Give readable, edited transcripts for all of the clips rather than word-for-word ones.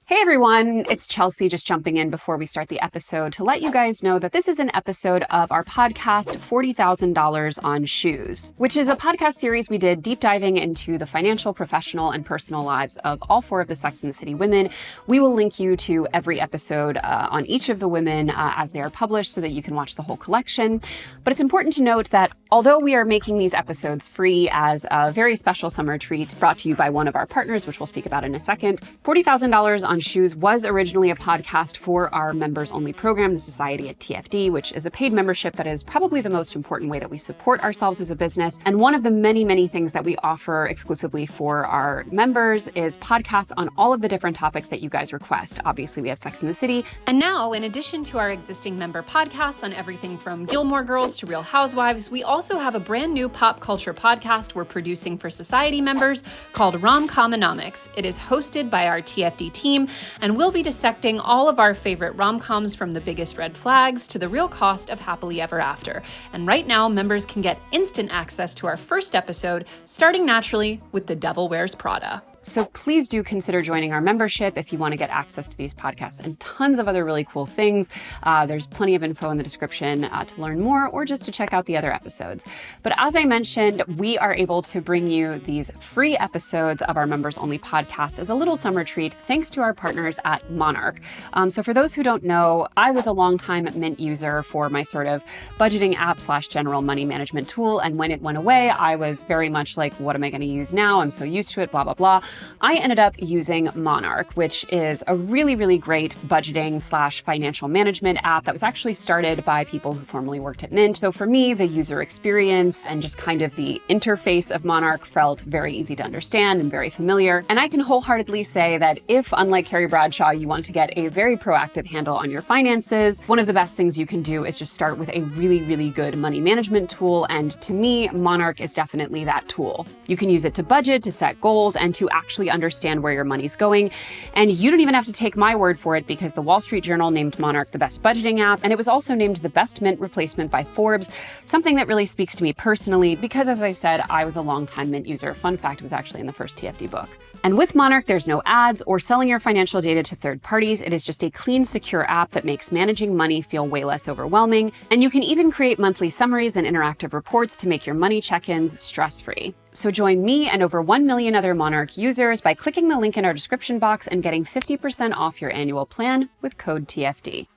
Hey everyone, it's Chelsea just jumping in before we start the episode to let you guys know that this is an episode of our podcast, $40,000 on Shoes, which is a podcast series we did deep diving into the financial, professional, and personal lives of all four of the Sex and the City women. We will link you to every episode on each of the women as they are published so that you can watch the whole collection. But it's important to note that although we are making these episodes free as a very special summer treat brought to you by one of our partners, which we'll speak about in a second, $40,000 on Shoes was originally a podcast for our members-only program, the Society at TFD, which is a paid membership that is probably the most important way that we support ourselves as a business. And one of the many, many things that we offer exclusively for our members is podcasts on all of the different topics that you guys request. Obviously, we have Sex and the City. And now, in addition to our existing member podcasts on everything from Gilmore Girls to Real Housewives, we also have a brand new pop culture podcast we're producing for Society members called Rom-Comonomics. It is hosted by our TFD team, and we'll be dissecting all of our favorite rom-coms from The Biggest Red Flags to The Real Cost of Happily Ever After. And right now, members can get instant access to our first episode, starting naturally with The Devil Wears Prada. So please do consider joining our membership if you want to get access to these podcasts and tons of other really cool things. There's plenty of info in the description to learn more or just to check out the other episodes. But as I mentioned, we are able to bring you these free episodes of our members-only podcast as a little summer treat thanks to our partners at Monarch. So for those who don't know, I was a longtime Mint user for my sort of budgeting app / general money management tool. And when it went away, I was very much like, what am I going to use now? I'm so used to it, blah, blah, blah. I ended up using Monarch, which is a really, really great budgeting / financial management app that was actually started by people who formerly worked at Mint. So for me, the user experience and just kind of the interface of Monarch felt very easy to understand and very familiar. And I can wholeheartedly say that if, unlike Carrie Bradshaw, you want to get a very proactive handle on your finances, one of the best things you can do is just start with a really, really good money management tool. And to me, Monarch is definitely that tool. You can use it to budget, to set goals, and to actually understand where your money's going. And you don't even have to take my word for it because the Wall Street Journal named Monarch the best budgeting app, and it was also named the best Mint replacement by Forbes, something that really speaks to me personally because, as I said, I was a longtime Mint user. Fun fact, it was actually in the first TFD book. And with Monarch, there's no ads or selling your financial data to third parties. It is just a clean, secure app that makes managing money feel way less overwhelming. And you can even create monthly summaries and interactive reports to make your money check-ins stress-free. So join me and over 1 million other Monarch users by clicking the link in our description box and getting 50% off your annual plan with code TFD.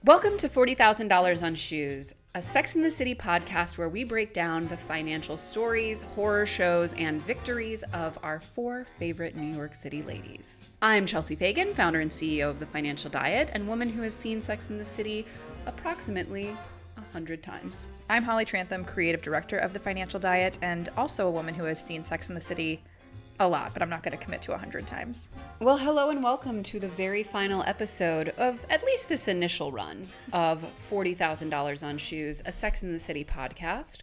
Welcome to $40,000 on Shoes, a Sex and the City podcast where we break down the financial stories, horror shows, and victories of our 4 favorite New York City ladies. I'm Chelsea Fagan, founder and CEO of The Financial Diet, and woman who has seen Sex and the City approximately 100 times. I'm Holly Trantham, creative director of The Financial Diet, and also a woman who has seen Sex and the City a lot, but I'm not going to commit to 100 times. Well, hello and welcome to the very final episode of at least this initial run of $40,000 on Shoes, a Sex and the City podcast.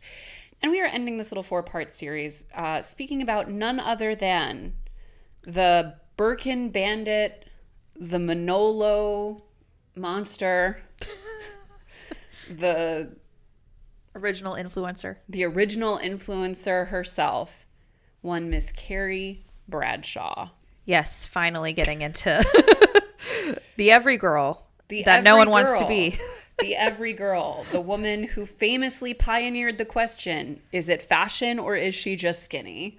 And we are ending this little 4-part series speaking about none other than the Birkin Bandit, the Manolo monster, the original influencer herself, one Miss Carrie Bradshaw. Yes, finally getting into the every girl that no one wants to be. The every girl, the woman who famously pioneered the question, is it fashion or is she just skinny?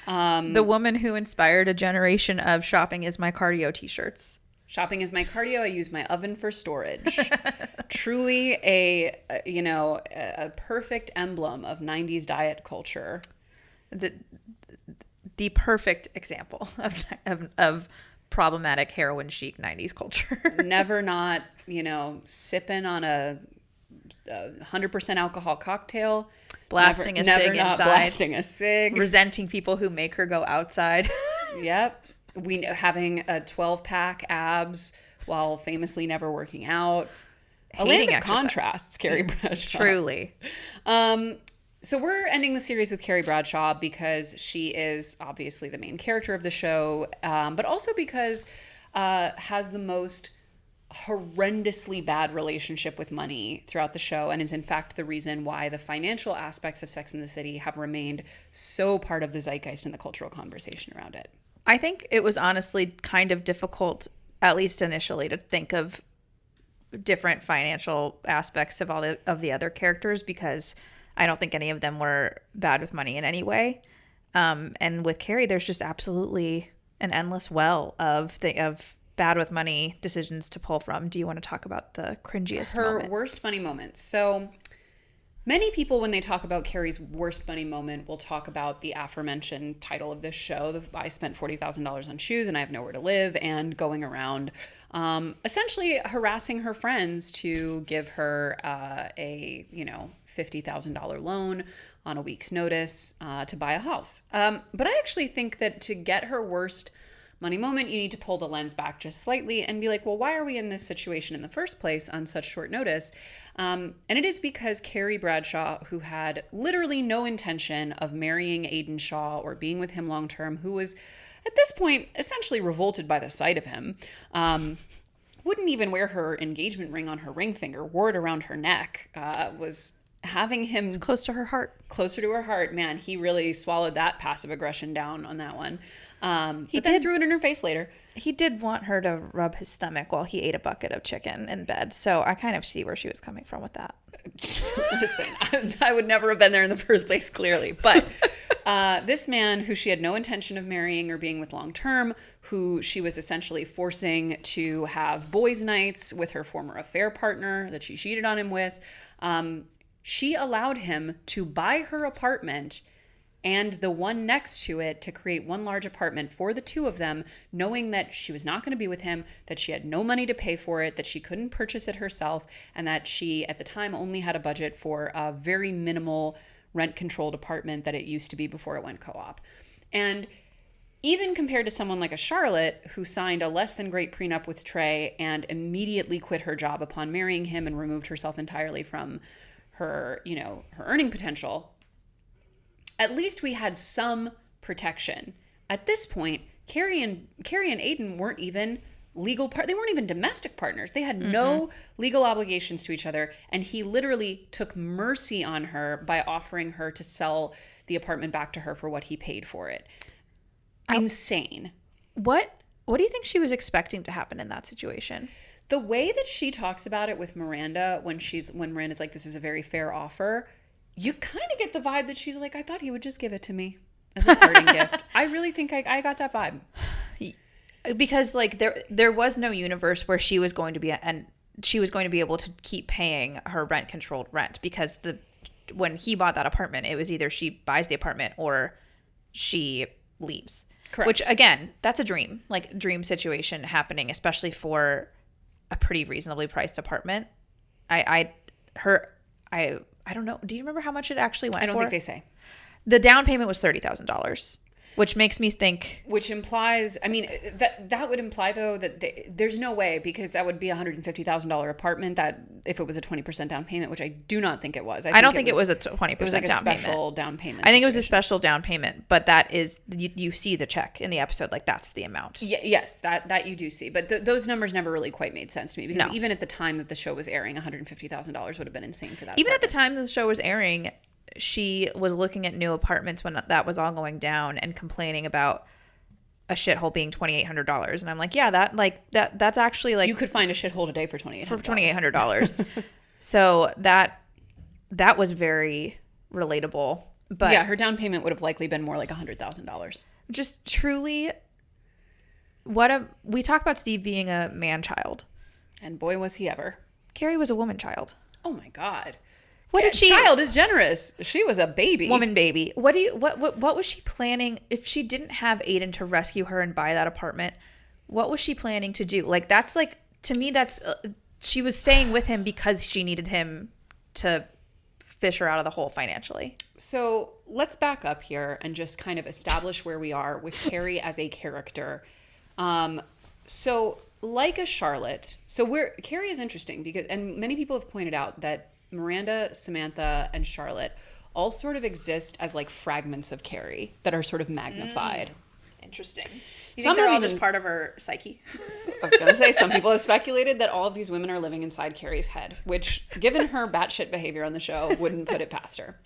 The woman who inspired a generation of shopping is my cardio t-shirts. Shopping is my cardio. I use my oven for storage. Truly a perfect emblem of 90s diet culture. The perfect example of problematic heroin chic 90s culture. Never not, sipping on a 100% alcohol cocktail. Blasting a cig inside. Blasting a cig. Resenting people who make her go outside. Yep. Having a 12-pack abs while famously never working out. A land of contrasts, Carrie Bradshaw. Truly. So we're ending the series with Carrie Bradshaw because she is obviously the main character of the show, but also because has the most horrendously bad relationship with money throughout the show, and is in fact the reason why the financial aspects of Sex and the City have remained so part of the zeitgeist and the cultural conversation around it. I think it was honestly kind of difficult, at least initially, to think of different financial aspects of of the other characters, because I don't think any of them were bad with money in any way. And with Carrie, there's just absolutely an endless well of bad with money decisions to pull from. Do you want to talk about the cringiest moment? Her worst money moments. So many people, when they talk about Carrie's worst money moment, will talk about the aforementioned title of this show, I spent $40,000 on shoes and I have nowhere to live, and going around essentially harassing her friends to give her a $50,000 loan on a week's notice to buy a house. But I actually think that to get her worst money moment, you need to pull the lens back just slightly and be like, well, why are we in this situation in the first place on such short notice? And it is because Carrie Bradshaw, who had literally no intention of marrying Aiden Shaw or being with him long term, who was at this point essentially revolted by the sight of him, wouldn't even wear her engagement ring on her ring finger, wore it around her neck, was having him close to her heart. Closer to her heart. Man, he really swallowed that passive aggression down on that one. He then did threw it in her face later. He did want her to rub his stomach while he ate a bucket of chicken in bed. So I kind of see where she was coming from with that. Listen, I would never have been there in the first place, clearly. But this man, who she had no intention of marrying or being with long term, who she was essentially forcing to have boys' nights with her former affair partner that she cheated on him with, she allowed him to buy her apartment and the one next to it to create one large apartment for the two of them, knowing that she was not going to be with him, that she had no money to pay for it, that she couldn't purchase it herself, and that she, at the time, only had a budget for a very minimal rent-controlled apartment that it used to be before it went co-op. And even compared to someone like a Charlotte, who signed a less than great prenup with Trey and immediately quit her job upon marrying him and removed herself entirely from her, her earning potential, at least we had some protection. At this point, Carrie and Aiden weren't even they weren't even domestic partners. They had no legal obligations to each other, and he literally took mercy on her by offering her to sell the apartment back to her for what he paid for it. Insane. What do you think she was expecting to happen in that situation? The way that she talks about it with Miranda, when Miranda's like, this is a very fair offer, you kind of get the vibe that she's like, I thought he would just give it to me as a parting gift. I really think I got that vibe. Because like there was no universe where she was going to be able to keep paying her rent-controlled rent, because when he bought that apartment, it was either she buys the apartment or she leaves. Correct. Which, again, that's a dream situation happening, especially for a pretty reasonably priced apartment. I don't know. Do you remember how much it actually went for? I don't think they say. The down payment was $30,000, which makes me think. Which implies, that would imply, though, that there's no way, because that would be a $150,000 apartment, that if it was a 20% down payment, which I do not think it was. I don't think it was a 20% down payment. It was like a special down payment. I think it was a special down payment, but that is, you see the check in the episode, like that's the amount. Yes, that you do see. But those numbers never really quite made sense to me, because even at the time that the show was airing, $150,000 would have been insane for that. Even at the time the show was airing, she was looking at new apartments when that was all going down and complaining about a shithole being $2,800. And I'm like, yeah, that's actually like, you could find a shithole today for $2,800. So that was very relatable. But yeah, her down payment would have likely been more like $100,000. Just truly, we talk about Steve being a man child, and boy was he ever. Carrie was a woman child. Oh my God. Child is generous. She was a baby. Woman baby. What was she planning if she didn't have Aiden to rescue her and buy that apartment? What was she planning to do? Like, that's like, to me, that's she was staying with him because she needed him to fish her out of the hole financially. So let's back up here and just kind of establish where we are with Carrie as a character. So like a Charlotte, Carrie is interesting because, and many people have pointed out that Miranda, Samantha, and Charlotte all sort of exist as like fragments of Carrie that are sort of magnified. Interesting. You Some think they're have all even- just part of her psyche? I was going to say, some people have speculated that all of these women are living inside Carrie's head, which, given her batshit behavior on the show, wouldn't put it past her.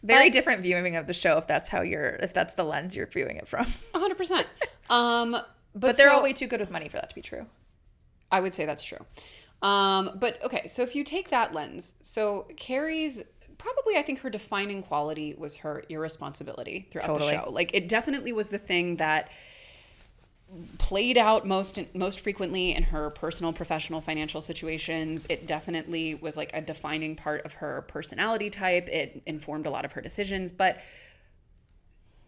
Very different viewing of the show if that's the lens you're viewing it from. 100%. But they're all way too good with money for that to be true. I would say that's true. But okay, so if you take that lens, so Carrie's probably, I think her defining quality was her irresponsibility throughout the show. Like, it definitely was the thing that played out most frequently in her personal, professional, financial situations. It definitely was like a defining part of her personality type. It informed a lot of her decisions. But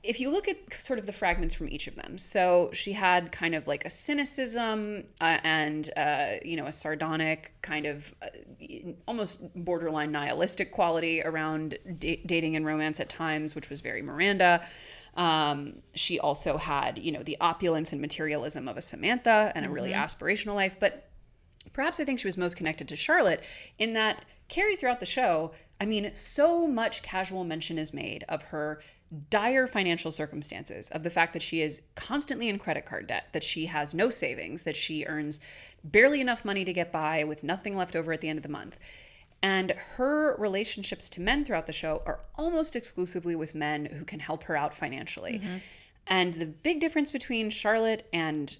if you look at sort of the fragments from each of them, so she had kind of like a cynicism and a sardonic kind of almost borderline nihilistic quality around dating and romance at times, which was very Miranda. She also had, the opulence and materialism of a Samantha and a really aspirational life. But perhaps I think she was most connected to Charlotte in that Carrie throughout the show, I mean, so much casual mention is made of her dire financial circumstances, of the fact that she is constantly in credit card debt, that she has no savings, that she earns barely enough money to get by with nothing left over at the end of the month. And her relationships to men throughout the show are almost exclusively with men who can help her out financially. And the big difference between Charlotte and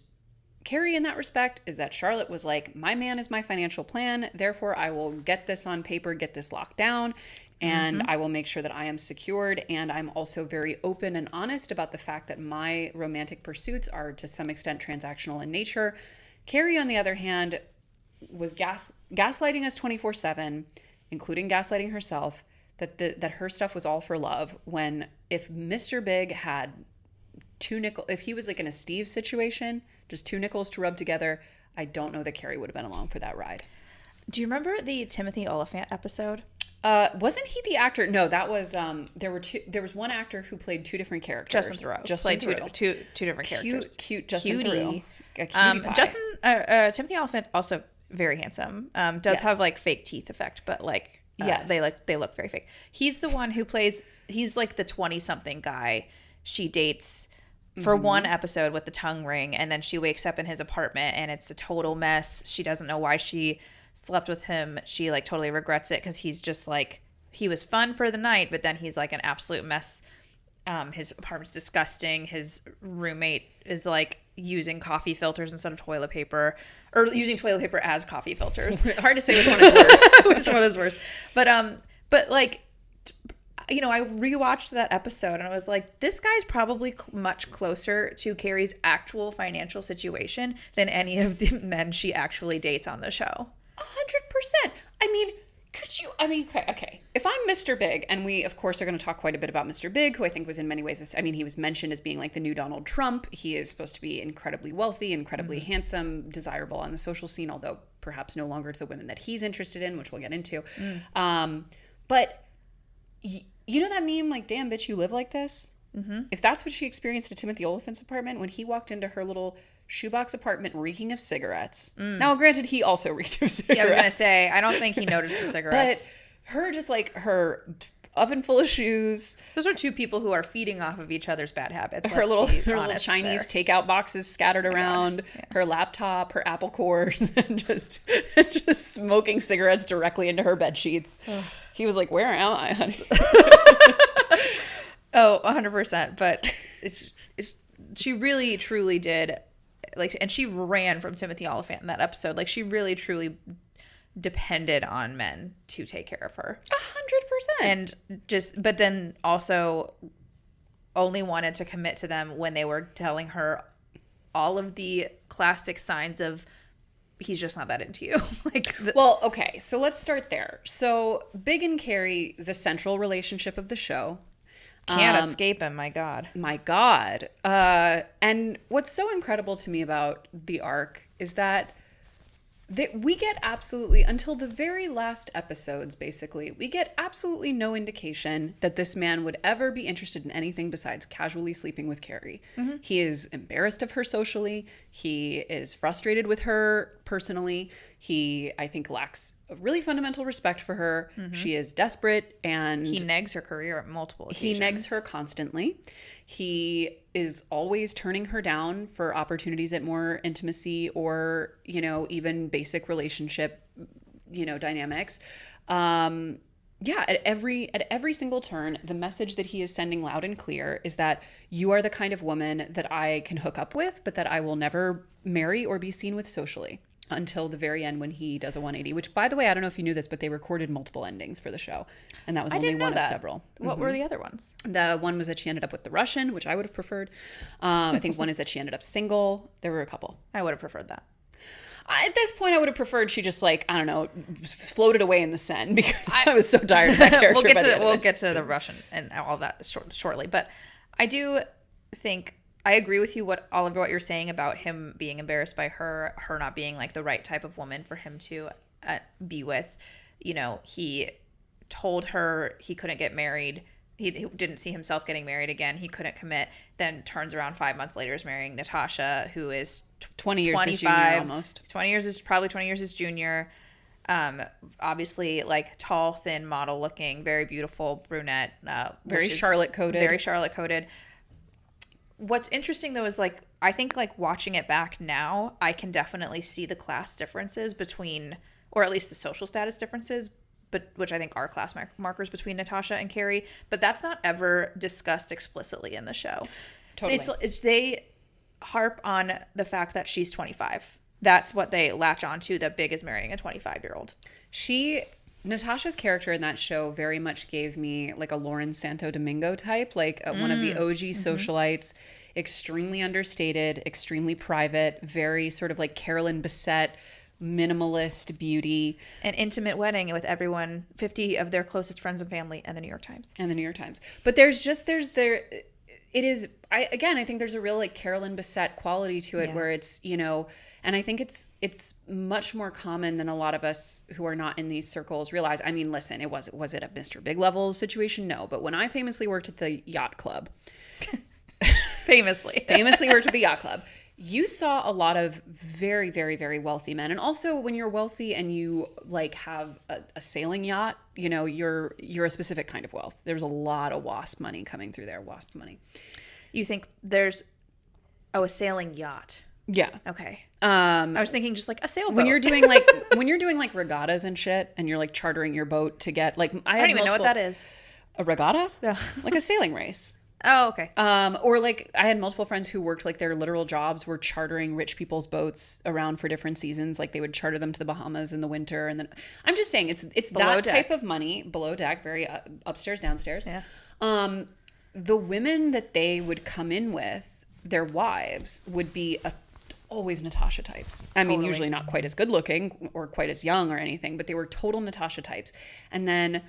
Carrie in that respect is that Charlotte was like, my man is my financial plan, therefore I will get this on paper, get this locked down, and I will make sure that I am secured. And I'm also very open and honest about the fact that my romantic pursuits are to some extent transactional in nature. Carrie, on the other hand, was gaslighting us 24/7, including gaslighting herself, that her stuff was all for love, when if Mr. Big had if he was like in a Steve situation, just two nickels to rub together, I don't know that Carrie would have been along for that ride. Do you remember the Timothy Oliphant episode? Wasn't he the actor? No, that was there was one actor who played two different characters. Justin Theroux played two different characters. Cute Justin Theroux. A cutie pie. Timothy Oliphant's also very handsome. Does have like fake teeth effect, but like they look very fake. He's the one who plays. He's like the 20-something guy she dates for one episode with the tongue ring, and then she wakes up in his apartment and it's a total mess. She doesn't know why she slept with him. She like totally regrets it because he's just like, he was fun for the night, but then he's like an absolute mess. His apartment's disgusting. His roommate is like using coffee filters instead of toilet paper, or using toilet paper as coffee filters. Hard to say which one is worse. Which one is worse. But like, I rewatched that episode and I was like, this guy's probably much closer to Carrie's actual financial situation than any of the men she actually dates on the show. 100%. Okay. If I'm Mr. Big, and we, of course, are going to talk quite a bit about Mr. Big, who I think was in many ways, he was mentioned as being like the new Donald Trump. He is supposed to be incredibly wealthy, incredibly handsome, desirable on the social scene, although perhaps no longer to the women that he's interested in, which we'll get into. But you know that meme, like, damn, bitch, you live like this? If that's what she experienced at Timothy Oliphant's apartment when he walked into her little shoebox apartment reeking of cigarettes. Now, granted, he also reeked of cigarettes. Yeah, I was going to say, I don't think he noticed the cigarettes. But her just like her oven full of shoes. Those are two people who are feeding off of each other's bad habits. Her little Chinese takeout boxes scattered around, her laptop, her apple cores, and just smoking cigarettes directly into her bed sheets. He was like, "Where am I, honey?" Oh, 100%. But she really, truly did. Like, and she ran from Timothy Oliphant in that episode. Like, she really, truly depended on men to take care of her. 100%. And but then also only wanted to commit to them when they were telling her all of the classic signs of, he's just not that into you. Well, okay. So let's start there. So Big and Carrie, the central relationship of the show. Can't escape him, my God. My God. And what's so incredible to me about the arc is that we get absolutely, until the very last episodes, basically, we get absolutely no indication that this man would ever be interested in anything besides casually sleeping with Carrie. He is embarrassed of her socially. He is frustrated with her personally. He, I think, lacks a really fundamental respect for her. She is desperate, and He negs her career at multiple occasions. he negs her constantly. He is always turning her down for opportunities at more intimacy or, you know, even basic relationship, you know, dynamics. Yeah, at every single turn, the message that he is sending loud and clear is that you are the kind of woman that I can hook up with, but that I will never marry or be seen with socially, until the very end when he does a 180, which, by the way, I don't know if you knew this, but they recorded multiple endings for the show. And that was only one of several. What were the other ones? The one was that she ended up with the Russian, which I would have preferred. I think one is that she ended up single. There were a couple. I would have preferred that. At this point, I would have preferred she just, like, I don't know, floated away in the Seine, because I was so tired of that character. We'll get to the Russian and all that shortly. But I do think I agree with you all of what you're saying about him being embarrassed by her not being like the right type of woman for him to be with. You know, he told her he couldn't get married. He didn't see himself getting married again. He couldn't commit. Then turns around 5 months later is marrying Natasha, who is 20 years 25. his junior almost. 20 years his junior. Obviously, like, tall, thin, model looking, very beautiful brunette. Very Charlotte coded. Very Charlotte coded. What's interesting, though, is, like, I think, like, watching it back now, I can definitely see the class differences between, or at least the social status differences, but which I think are class markers between Natasha and Carrie. But that's not ever discussed explicitly in the show. Totally. They harp on the fact that she's 25. That's what they latch onto, that Big is marrying a 25-year-old. Natasha's character in that show very much gave me like a Lauren Santo Domingo type, like one of the OG socialites, extremely understated, extremely private, very sort of like Carolyn Bessette, minimalist beauty. An intimate wedding with everyone, 50 of their closest friends and family, and the New York Times. But I think there's a real like Carolyn Bessette quality to it, where it's, you know, and I think it's much more common than a lot of us who are not in these circles realize. I mean, listen, was it a Mr. Big level situation? No, but when I famously worked at the yacht club, famously worked at the yacht club, you saw a lot of very, very, very wealthy men. And also when you're wealthy and you like have a sailing yacht, you know, you're a specific kind of wealth. There's a lot of WASP money coming through there. WASP money. You think there's a sailing yacht? Yeah. Okay. I was thinking just like a sailboat. When you're doing like regattas and shit, and you're like chartering your boat to get like I don't even know what that is. A regatta? Yeah. Like a sailing race. Oh, okay. Or like I had multiple friends who worked like their literal jobs were chartering rich people's boats around for different seasons. Like they would charter them to the Bahamas in the winter, and then I'm just saying it's below that deck. Type of money, below deck, very upstairs, downstairs. Yeah. The women that they would come in with, their wives, would be always Natasha types. I mean, usually not quite as good looking or quite as young or anything, but they were total Natasha types. And then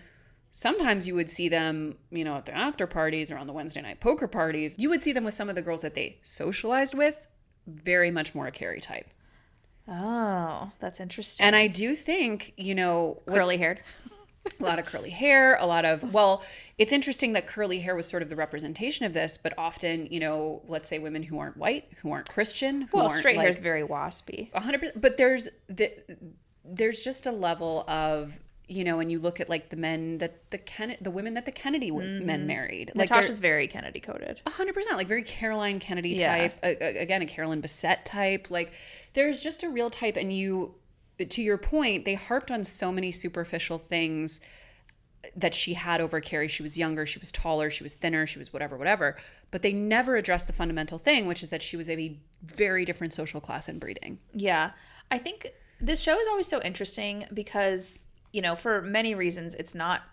sometimes you would see them, you know, at their after parties or on the Wednesday night poker parties. You would see them with some of the girls that they socialized with, very much more a Carrie type. Oh, that's interesting. And I do think, you know, curly haired. A lot of curly hair, well, it's interesting that curly hair was sort of the representation of this, but often, you know, let's say women who aren't white, who aren't Christian, who aren't straight hair is very waspy. 100%. But there's just a level of, you know, when you look at like the women that the Kennedy men married. Like Natasha's very Kennedy coded. 100%, like very Caroline Kennedy type. Again, a Carolyn Bessette type. Like there's just a real type, and to your point, they harped on so many superficial things that she had over Carrie. She was younger, she was taller, she was thinner, she was whatever. But they never addressed the fundamental thing, which is that she was a very different social class and breeding. Yeah. I think this show is always so interesting because, you know, for many reasons, it's not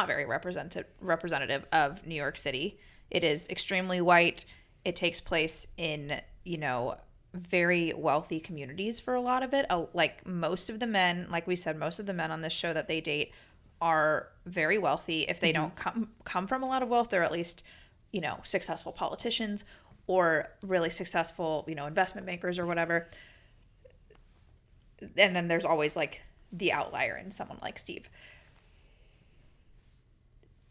very representative of New York City. It is extremely white. It takes place in, you know, very wealthy communities for a lot of it. Like most of the men, like we said, most of the men on this show that they date are very wealthy. If they don't come from a lot of wealth, they're at least, you know, successful politicians or really successful, you know, investment bankers or whatever. And then there's always like the outlier in someone like Steve.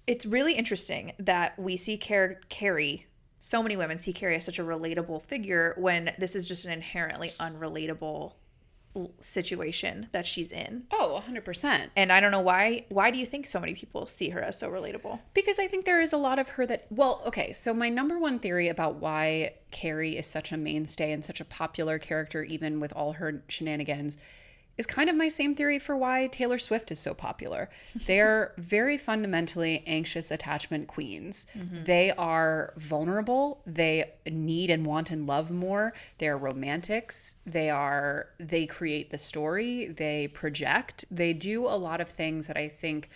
It's really interesting that we see Carrie, so many women see Carrie as such a relatable figure when this is just an inherently unrelatable situation that she's in. Oh, 100%. And I don't know why do you think so many people see her as so relatable? Because I think there is a lot of her that, well, okay, so my number one theory about why Carrie is such a mainstay and such a popular character, even with all her shenanigans, is kind of my same theory for why Taylor Swift is so popular. They're very fundamentally anxious attachment queens. They are vulnerable. They need and want and love more. They're romantics. They create the story. They project. They do a lot of things that I think,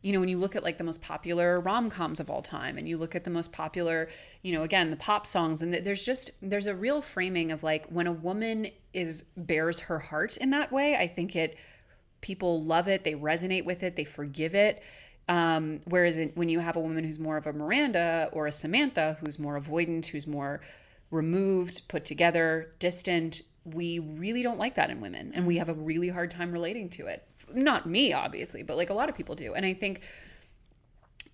you know, when you look at like the most popular rom-coms of all time and you look at the most popular, you know, again, the pop songs, and there's a real framing of like when a woman bears her heart in that way, I think people love it, they resonate with it, they forgive it. Whereas when you have a woman who's more of a Miranda or a Samantha, who's more avoidant, who's more removed, put together, distant, we really don't like that in women. And we have a really hard time relating to it. Not me, obviously, but like a lot of people do. And I think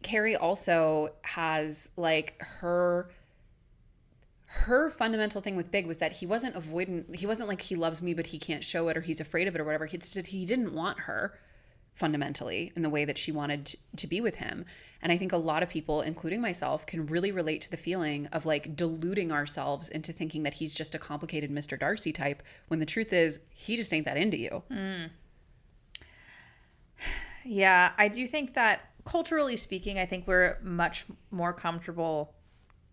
Carrie also has like her fundamental thing with Big was that he wasn't avoidant. He wasn't like he loves me, but he can't show it or he's afraid of it or whatever. He didn't want her fundamentally in the way that she wanted to be with him. And I think a lot of people, including myself, can really relate to the feeling of like deluding ourselves into thinking that he's just a complicated Mr. Darcy type when the truth is he just ain't that into you. Yeah, I do think that culturally speaking, I think we're much more comfortable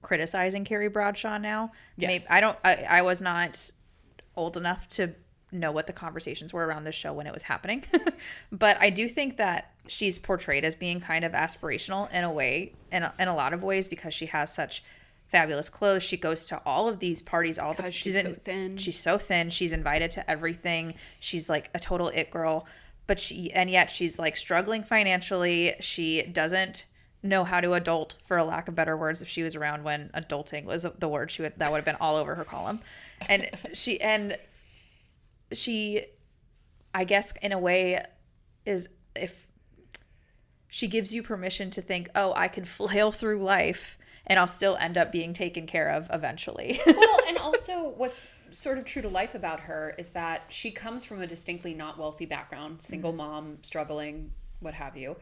criticizing Carrie Bradshaw now. Yes. Maybe, I was not old enough to know what the conversations were around this show when it was happening. But I do think that she's portrayed as being kind of aspirational in a way, in a lot of ways, because she has such fabulous clothes. She goes to all of these parties all the time. She's so thin. She's so thin. She's invited to everything. She's like a total it girl. But yet she's like struggling financially. She doesn't know how to adult, for a lack of better words. If she was around when adulting was the word, that would have been all over her column. And she, I guess in a way, is if she gives you permission to think, oh, I can flail through life and I'll still end up being taken care of eventually. Well, and also what's sort of true to life about her is that she comes from a distinctly not wealthy background, single mom, struggling, what have you.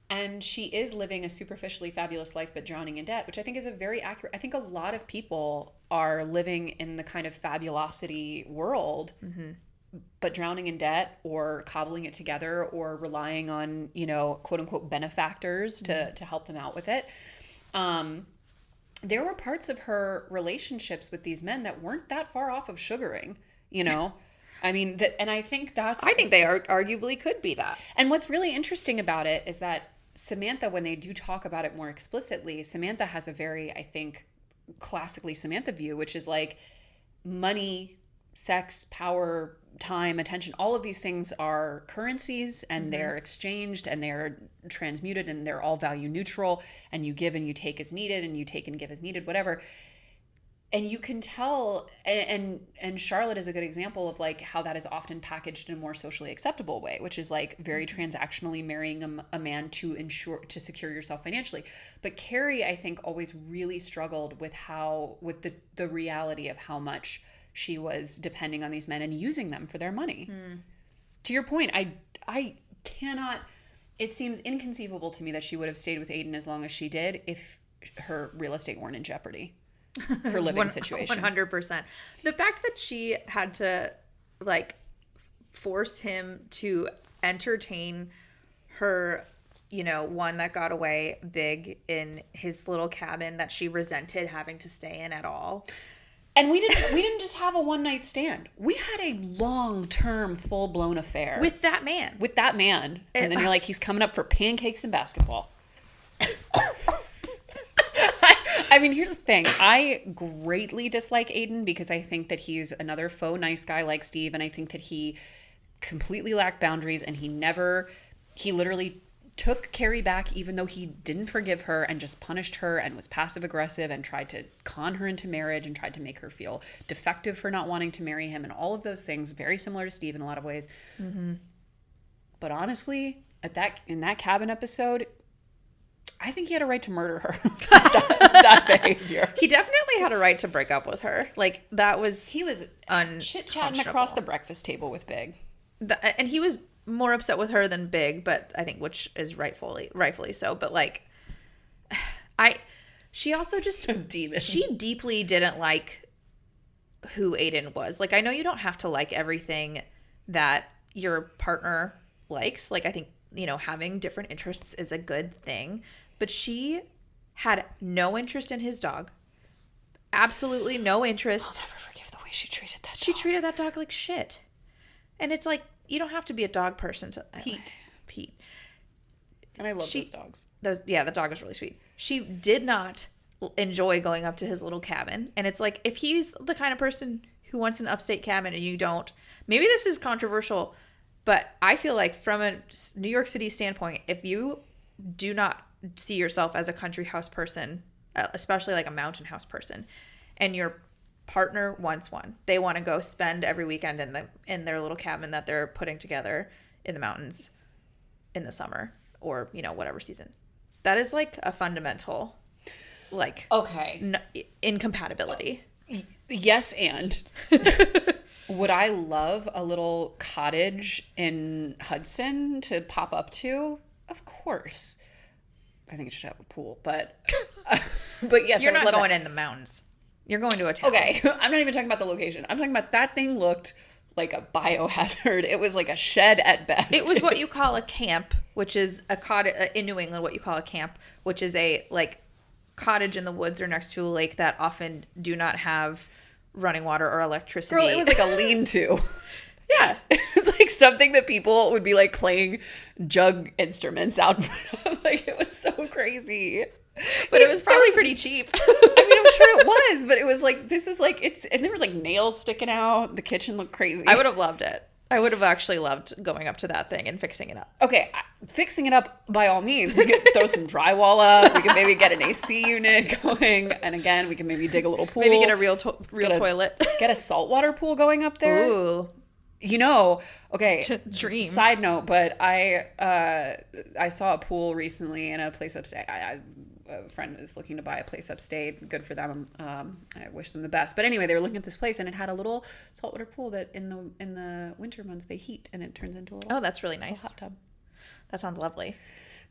And she is living a superficially fabulous life, but drowning in debt, which I think is a very accurate. I think a lot of people are living in the kind of fabulosity world, but drowning in debt or cobbling it together or relying on, you know, quote unquote benefactors to help them out with it. There were parts of her relationships with these men that weren't that far off of sugaring, you know? I mean, and I think they arguably could be that. And what's really interesting about it is that Samantha, when they do talk about it more explicitly, Samantha has a very, I think, classically Samantha view, which is like money, sex, power, time, attention, all of these things are currencies and they're exchanged and they're transmuted and they're all value neutral, and you give and you take as needed and you take and give as needed, whatever. And you can tell, and Charlotte is a good example of like how that is often packaged in a more socially acceptable way, which is like very transactionally marrying a man to secure yourself financially. But Carrie, I think, always really struggled with the reality of how much she was depending on these men and using them for their money. To your point, I cannot, it seems inconceivable to me that she would have stayed with Aiden as long as she did if her real estate weren't in jeopardy. Her living situation. 100%. The fact that she had to like force him to entertain her, you know, one that got away big in his little cabin that she resented having to stay in at all. And we didn't just have a one night stand. We had a long-term, full-blown affair with that man. And then you're like, he's coming up for pancakes and basketball. I mean, here's the thing. I greatly dislike Aiden because I think that he's another faux nice guy like Steve. And I think that he completely lacked boundaries, and he literally took Carrie back even though he didn't forgive her and just punished her and was passive aggressive and tried to con her into marriage and tried to make her feel defective for not wanting to marry him and all of those things, very similar to Steve in a lot of ways. But honestly, in that cabin episode, I think he had a right to murder her. that behavior. He definitely had a right to break up with her. Like, that was... He was chit-chatting across the breakfast table with Big. And he was more upset with her than Big, but I think which is rightfully so. But, like, she also just... Demon. She deeply didn't like who Aiden was. Like, I know you don't have to like everything that your partner likes. Like, I think, having different interests is a good thing. But she had no interest in his dog. Absolutely no interest. I'll never forgive the way she treated that dog. She treated that dog like shit. And it's like, you don't have to be a dog person to... Pete. And I love those dogs. The dog was really sweet. She did not enjoy going up to his little cabin. And it's like, if he's the kind of person who wants an upstate cabin and you don't... Maybe this is controversial, but I feel like from a New York City standpoint, if you do not see yourself as a country house person, especially like a mountain house person, and your partner wants one, they want to go spend every weekend in their little cabin that they're putting together in the mountains in the summer or whatever season, that is like a fundamental incompatibility. Yes, and would I love a little cottage in Hudson to pop up to? Of course. I think it should have a pool, but yes, you're not going in the mountains. You're going to a town. Okay, I'm not even talking about the location. I'm talking about that thing looked like a biohazard. It was like a shed at best. It was what you call a camp, which is a cottage in New England. What you call a camp, which is a cottage in the woods or next to a lake that often do not have running water or electricity. Girl, it was like a lean-to. Yeah. It's like something that people would be like playing jug instruments out. Like, it was so crazy. But it was probably pretty cheap. I mean, I'm sure it was, but it was like, this is like, and there was like nails sticking out. The kitchen looked crazy. I would have loved it. I would have actually loved going up to that thing and fixing it up. Okay, fixing it up by all means. We could throw some drywall up. We could maybe get an AC unit going. And again, we can maybe dig a little pool. Maybe get a real toilet. Get a saltwater pool going up there. Ooh. Okay. Dream. Side note, but I saw a pool recently in a place upstate. A friend was looking to buy a place upstate. Good for them. I wish them the best. But anyway, they were looking at this place, and it had a little saltwater pool that in the winter months they heat, and it turns into a little. Oh, that's really nice. Hot tub. That sounds lovely.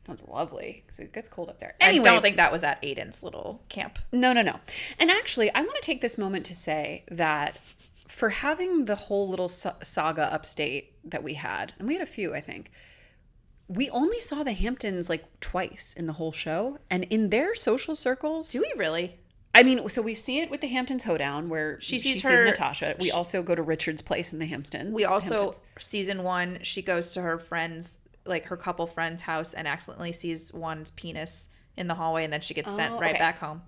Sounds lovely because it gets cold up there. Anyway, I don't think that was at Aiden's little camp. No. And actually, I want to take this moment to say that for having the whole little saga upstate that we had, and we had a few, I think. We only saw the Hamptons like twice in the whole show, and in their social circles. Do we really? I mean, so we see it with the Hamptons hoedown where she sees Natasha. We also go to Richard's place in the Hamptons. We also, season 1, she goes to her friend's, like her couple friend's house and accidentally sees one's penis in the hallway, and then she gets sent right back home.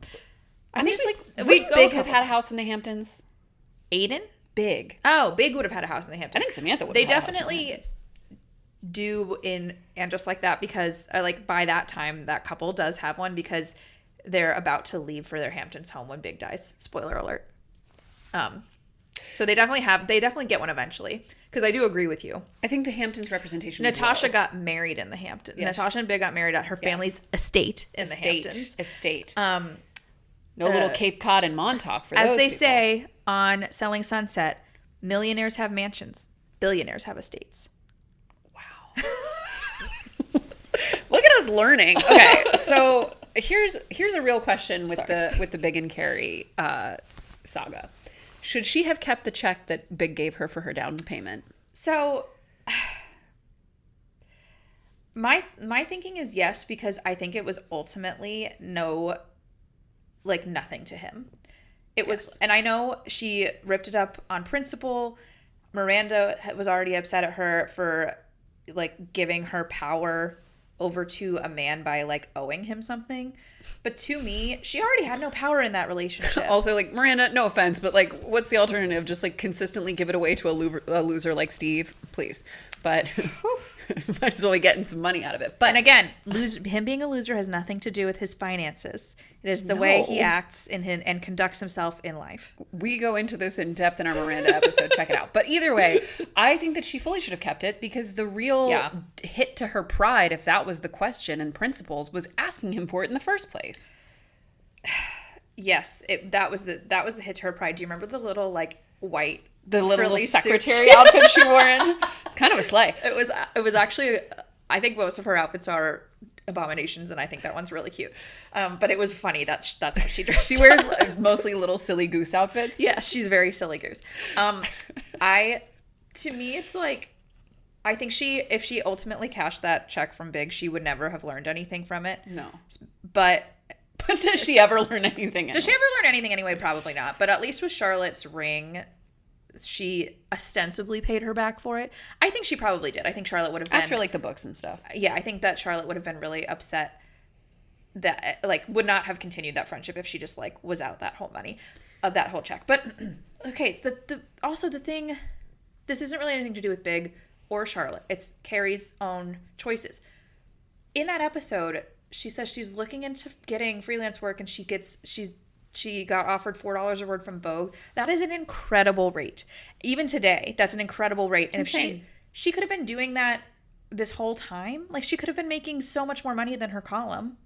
I think Big have had a house in the Hamptons. Aiden? Big. Oh, Big would have had a house in the Hamptons. I think Samantha would have had a house in the Hamptons. They definitely do and just like that, because by that time that couple does have one, because they're about to leave for their Hamptons home when Big dies. Spoiler alert. So they definitely get one eventually, because I do agree with you. I think the Hamptons representation Natasha got married in the Hamptons. Yes. Natasha and Big got married at her family's estate in the Hamptons. No little Cape Cod and Montauk for those as they people. say on Selling Sunset, millionaires have mansions, billionaires have estates. Look at us learning. Okay, so here's a real question with the Big and Carrie saga. Should she have kept the check that Big gave her for her down payment? So my thinking is yes, because I think it was ultimately nothing to him. It was, and I know she ripped it up on principle. Miranda was already upset at her for giving her power over to a man by owing him something. But to me, she already had no power in that relationship. Also, Miranda, no offense, but what's the alternative? Just consistently give it away to a loser like Steve, please. But might as well be getting some money out of it. But and again, him being a loser has nothing to do with his finances. It is the way he acts and conducts himself in life. We go into this in depth in our Miranda episode. Check it out. But either way, I think that she fully should have kept it, because the real hit to her pride, if that was the question and principles, was asking him for it in the first place. Yes, that was the hit to her pride. Do you remember the little white, the little secretary outfit she wore in? It's kind of a sleigh. It was actually, I think most of her outfits are abominations, and I think that one's really cute. But it was funny that's how she dressed. She wears mostly little silly goose outfits. Yeah, she's very silly goose. To me, it's like, I think if she ultimately cashed that check from Big, she would never have learned anything from it. No. But does she ever learn anything anyway? Does she ever learn anything anyway? Probably not. But at least with Charlotte's ring, she ostensibly paid her back for it. I think she probably did. I think Charlotte would have been... After, the books and stuff. Yeah, I think that Charlotte would have been really upset that, would not have continued that friendship if she just, was out that whole money, that whole check. But, okay, also the thing... This isn't really anything to do with Big or Charlotte. It's Carrie's own choices. In that episode... She says she's looking into getting freelance work, and she got offered $4 a word from Vogue. That is an incredible rate. Even today, that's an incredible rate. And insane. If she could have been doing that this whole time, she could have been making so much more money than her column.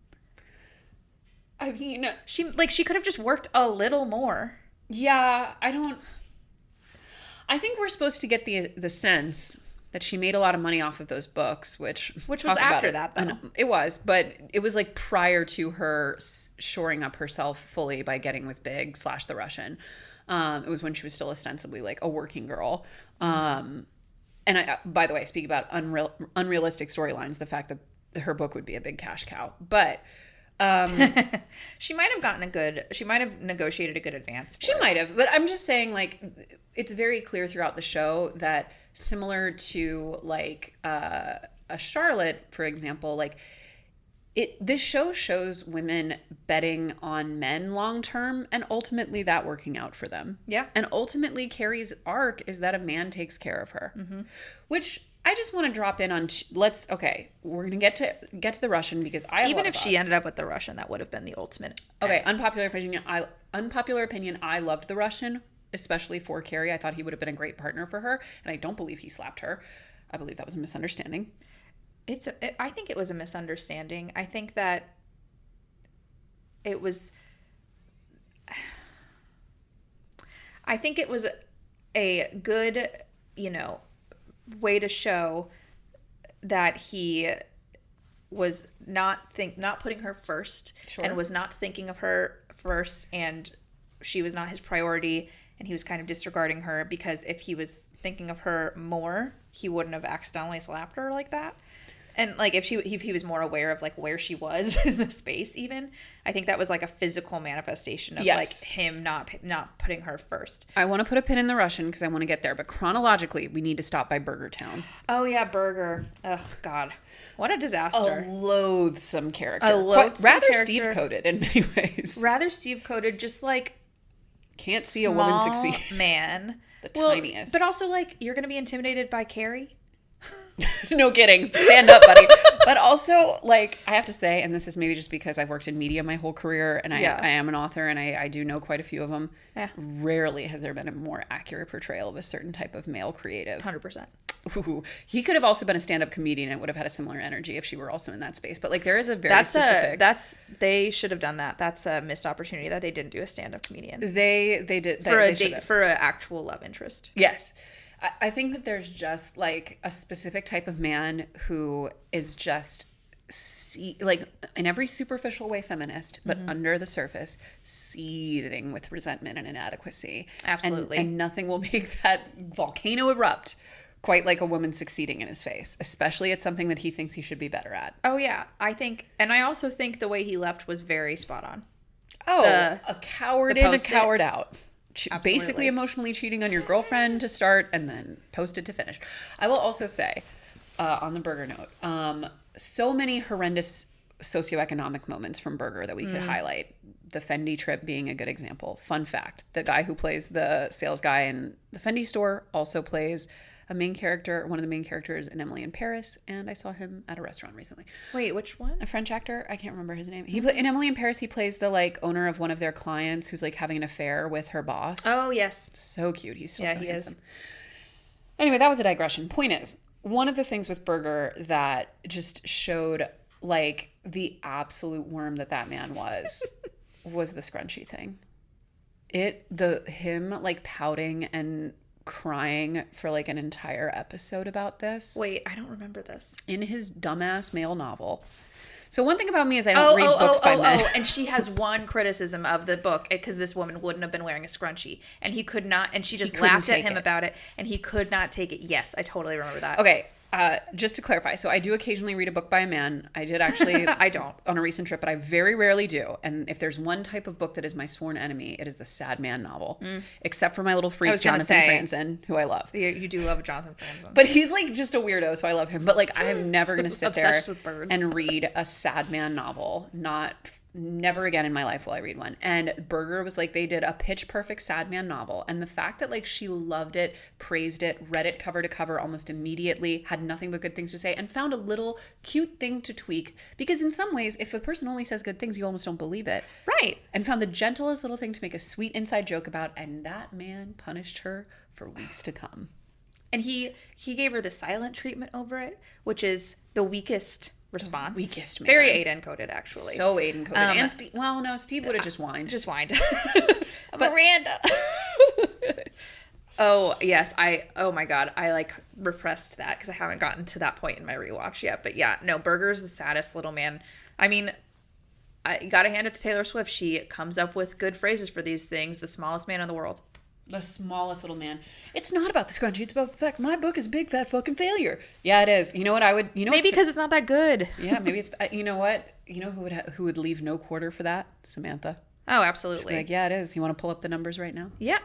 I mean, she could have just worked a little more. Yeah, I think we're supposed to get the sense that she made a lot of money off of those books, which was after that, though. It was, but it was prior to her shoring up herself fully by getting with Big / the Russian. It was when she was still ostensibly a working girl. And I, by the way, speak about unrealistic storylines, the fact that her book would be a big cash cow, but she might have negotiated a good advance. She might have, but I'm just saying, it's very clear throughout the show that, similar to a Charlotte, for example, this show shows women betting on men long term, and ultimately that working out for them. Yeah. And ultimately Carrie's arc is that a man takes care of her, which I just want to drop in on. We're gonna get to the Russian, because even if she ended up with the Russian, that would have been the ultimate. Okay, unpopular opinion. I loved the Russian, especially for Carrie. I thought he would have been a great partner for her, and I don't believe he slapped her. I believe that was a misunderstanding. I think it was a misunderstanding. I think that it was. I think it was a good, way to show that he was not putting her first, sure, and was not thinking of her first, and she was not his priority, and he was kind of disregarding her, because if he was thinking of her more, he wouldn't have accidentally slapped her like that. And if he was more aware of where she was in the space, even, I think that was a physical manifestation of him not putting her first. I want to put a pin in the Russian because I want to get there, but chronologically we need to stop by Berger Town. Oh yeah, Berger. Ugh, God, what a disaster! A loathsome character. Rather Steve-coded in many ways. Rather Steve-coded, just can't see a woman succeed. Man, the tiniest. But also you're gonna be intimidated by Carrie. No kidding. Stand up, buddy. But also, I have to say, and this is maybe just because I've worked in media my whole career, and I am an author, and I do know quite a few of them. Yeah. Rarely has there been a more accurate portrayal of a certain type of male creative. 100%. Ooh. He could have also been a stand-up comedian and would have had a similar energy if she were also in that space. But there is a very specific... They should have done that. That's a missed opportunity that they didn't do a stand-up comedian. They did. For an actual love interest. Yes. I think that there's just a specific type of man who is just in every superficial way feminist, but under the surface seething with resentment and inadequacy. Absolutely. And nothing will make that volcano erupt quite like a woman succeeding in his face, especially at something that he thinks he should be better at. Oh yeah, I also think the way he left was very spot on. Oh, a coward in, a coward out. Basically emotionally cheating on your girlfriend to start, and then posted to finish. I will also say, on the Berger note, so many horrendous socioeconomic moments from Berger that we could highlight. The Fendi trip being a good example. Fun fact, the guy who plays the sales guy in the Fendi store also plays one of the main characters in Emily in Paris, and I saw him at a restaurant recently. Wait, which one? A French actor. I can't remember his name. In Emily in Paris, he plays the like owner of one of their clients who's like having an affair with her boss. Oh, yes. So cute. He's still so he handsome. is. Anyway, that was a digression. Point is, one of the things with Berger that just showed like the absolute worm that man was the scrunchie thing. Him like pouting and crying for like an entire episode about this. Wait, I don't remember this. In his dumbass male novel. So one thing about me is I don't read books by men. And she has one criticism of the book because this woman wouldn't have been wearing a scrunchie. And he could not, and she just laughed at him about it, and he could not take it. Yes, I totally remember that. Okay, just to clarify, so I do occasionally read a book by a man. I did actually, I don't. On a recent trip, but I very rarely do. And if there's one type of book that is my sworn enemy, it is the sad man novel. Except for my little freak, Jonathan Franzen, who I love. You do love Jonathan Franzen. But he's like just a weirdo, so I love him. But like I am never going to sit there with birds. and read a sad man novel. Never again in my life will I read one. And Berger was like, they did a pitch perfect sad man novel. And the fact that like she loved it, praised it, read it cover to cover almost immediately, had nothing but good things to say, and found a little cute thing to tweak. Because in some ways, if a person only says good things, you almost don't believe it. Right. And found the gentlest little thing to make a sweet inside joke about. And that man punished her for weeks to come. And he gave her the silent treatment over it, which is the weakest response. Weakest man. Very Aiden coded, actually. So Aiden coded. And Steve, well, no, Steve would have just whined. But Miranda. Oh, yes. Oh my God. I like repressed that because I haven't gotten to that point in my rewatch yet. But yeah, no, Berger's the saddest little man. I mean, I gotta hand it to Taylor Swift. She comes up with good phrases for these things. The smallest man in the world. The smallest little man. It's not about the scrunchie. It's about the fact my book is a big fat fucking failure. Yeah, it is. You know what I would? You know, maybe because it's not that good. Yeah, maybe it's. You know what? You know who would leave no quarter for that? Samantha. Oh, absolutely. Like, yeah, it is. You want to pull up the numbers right now? Yeah.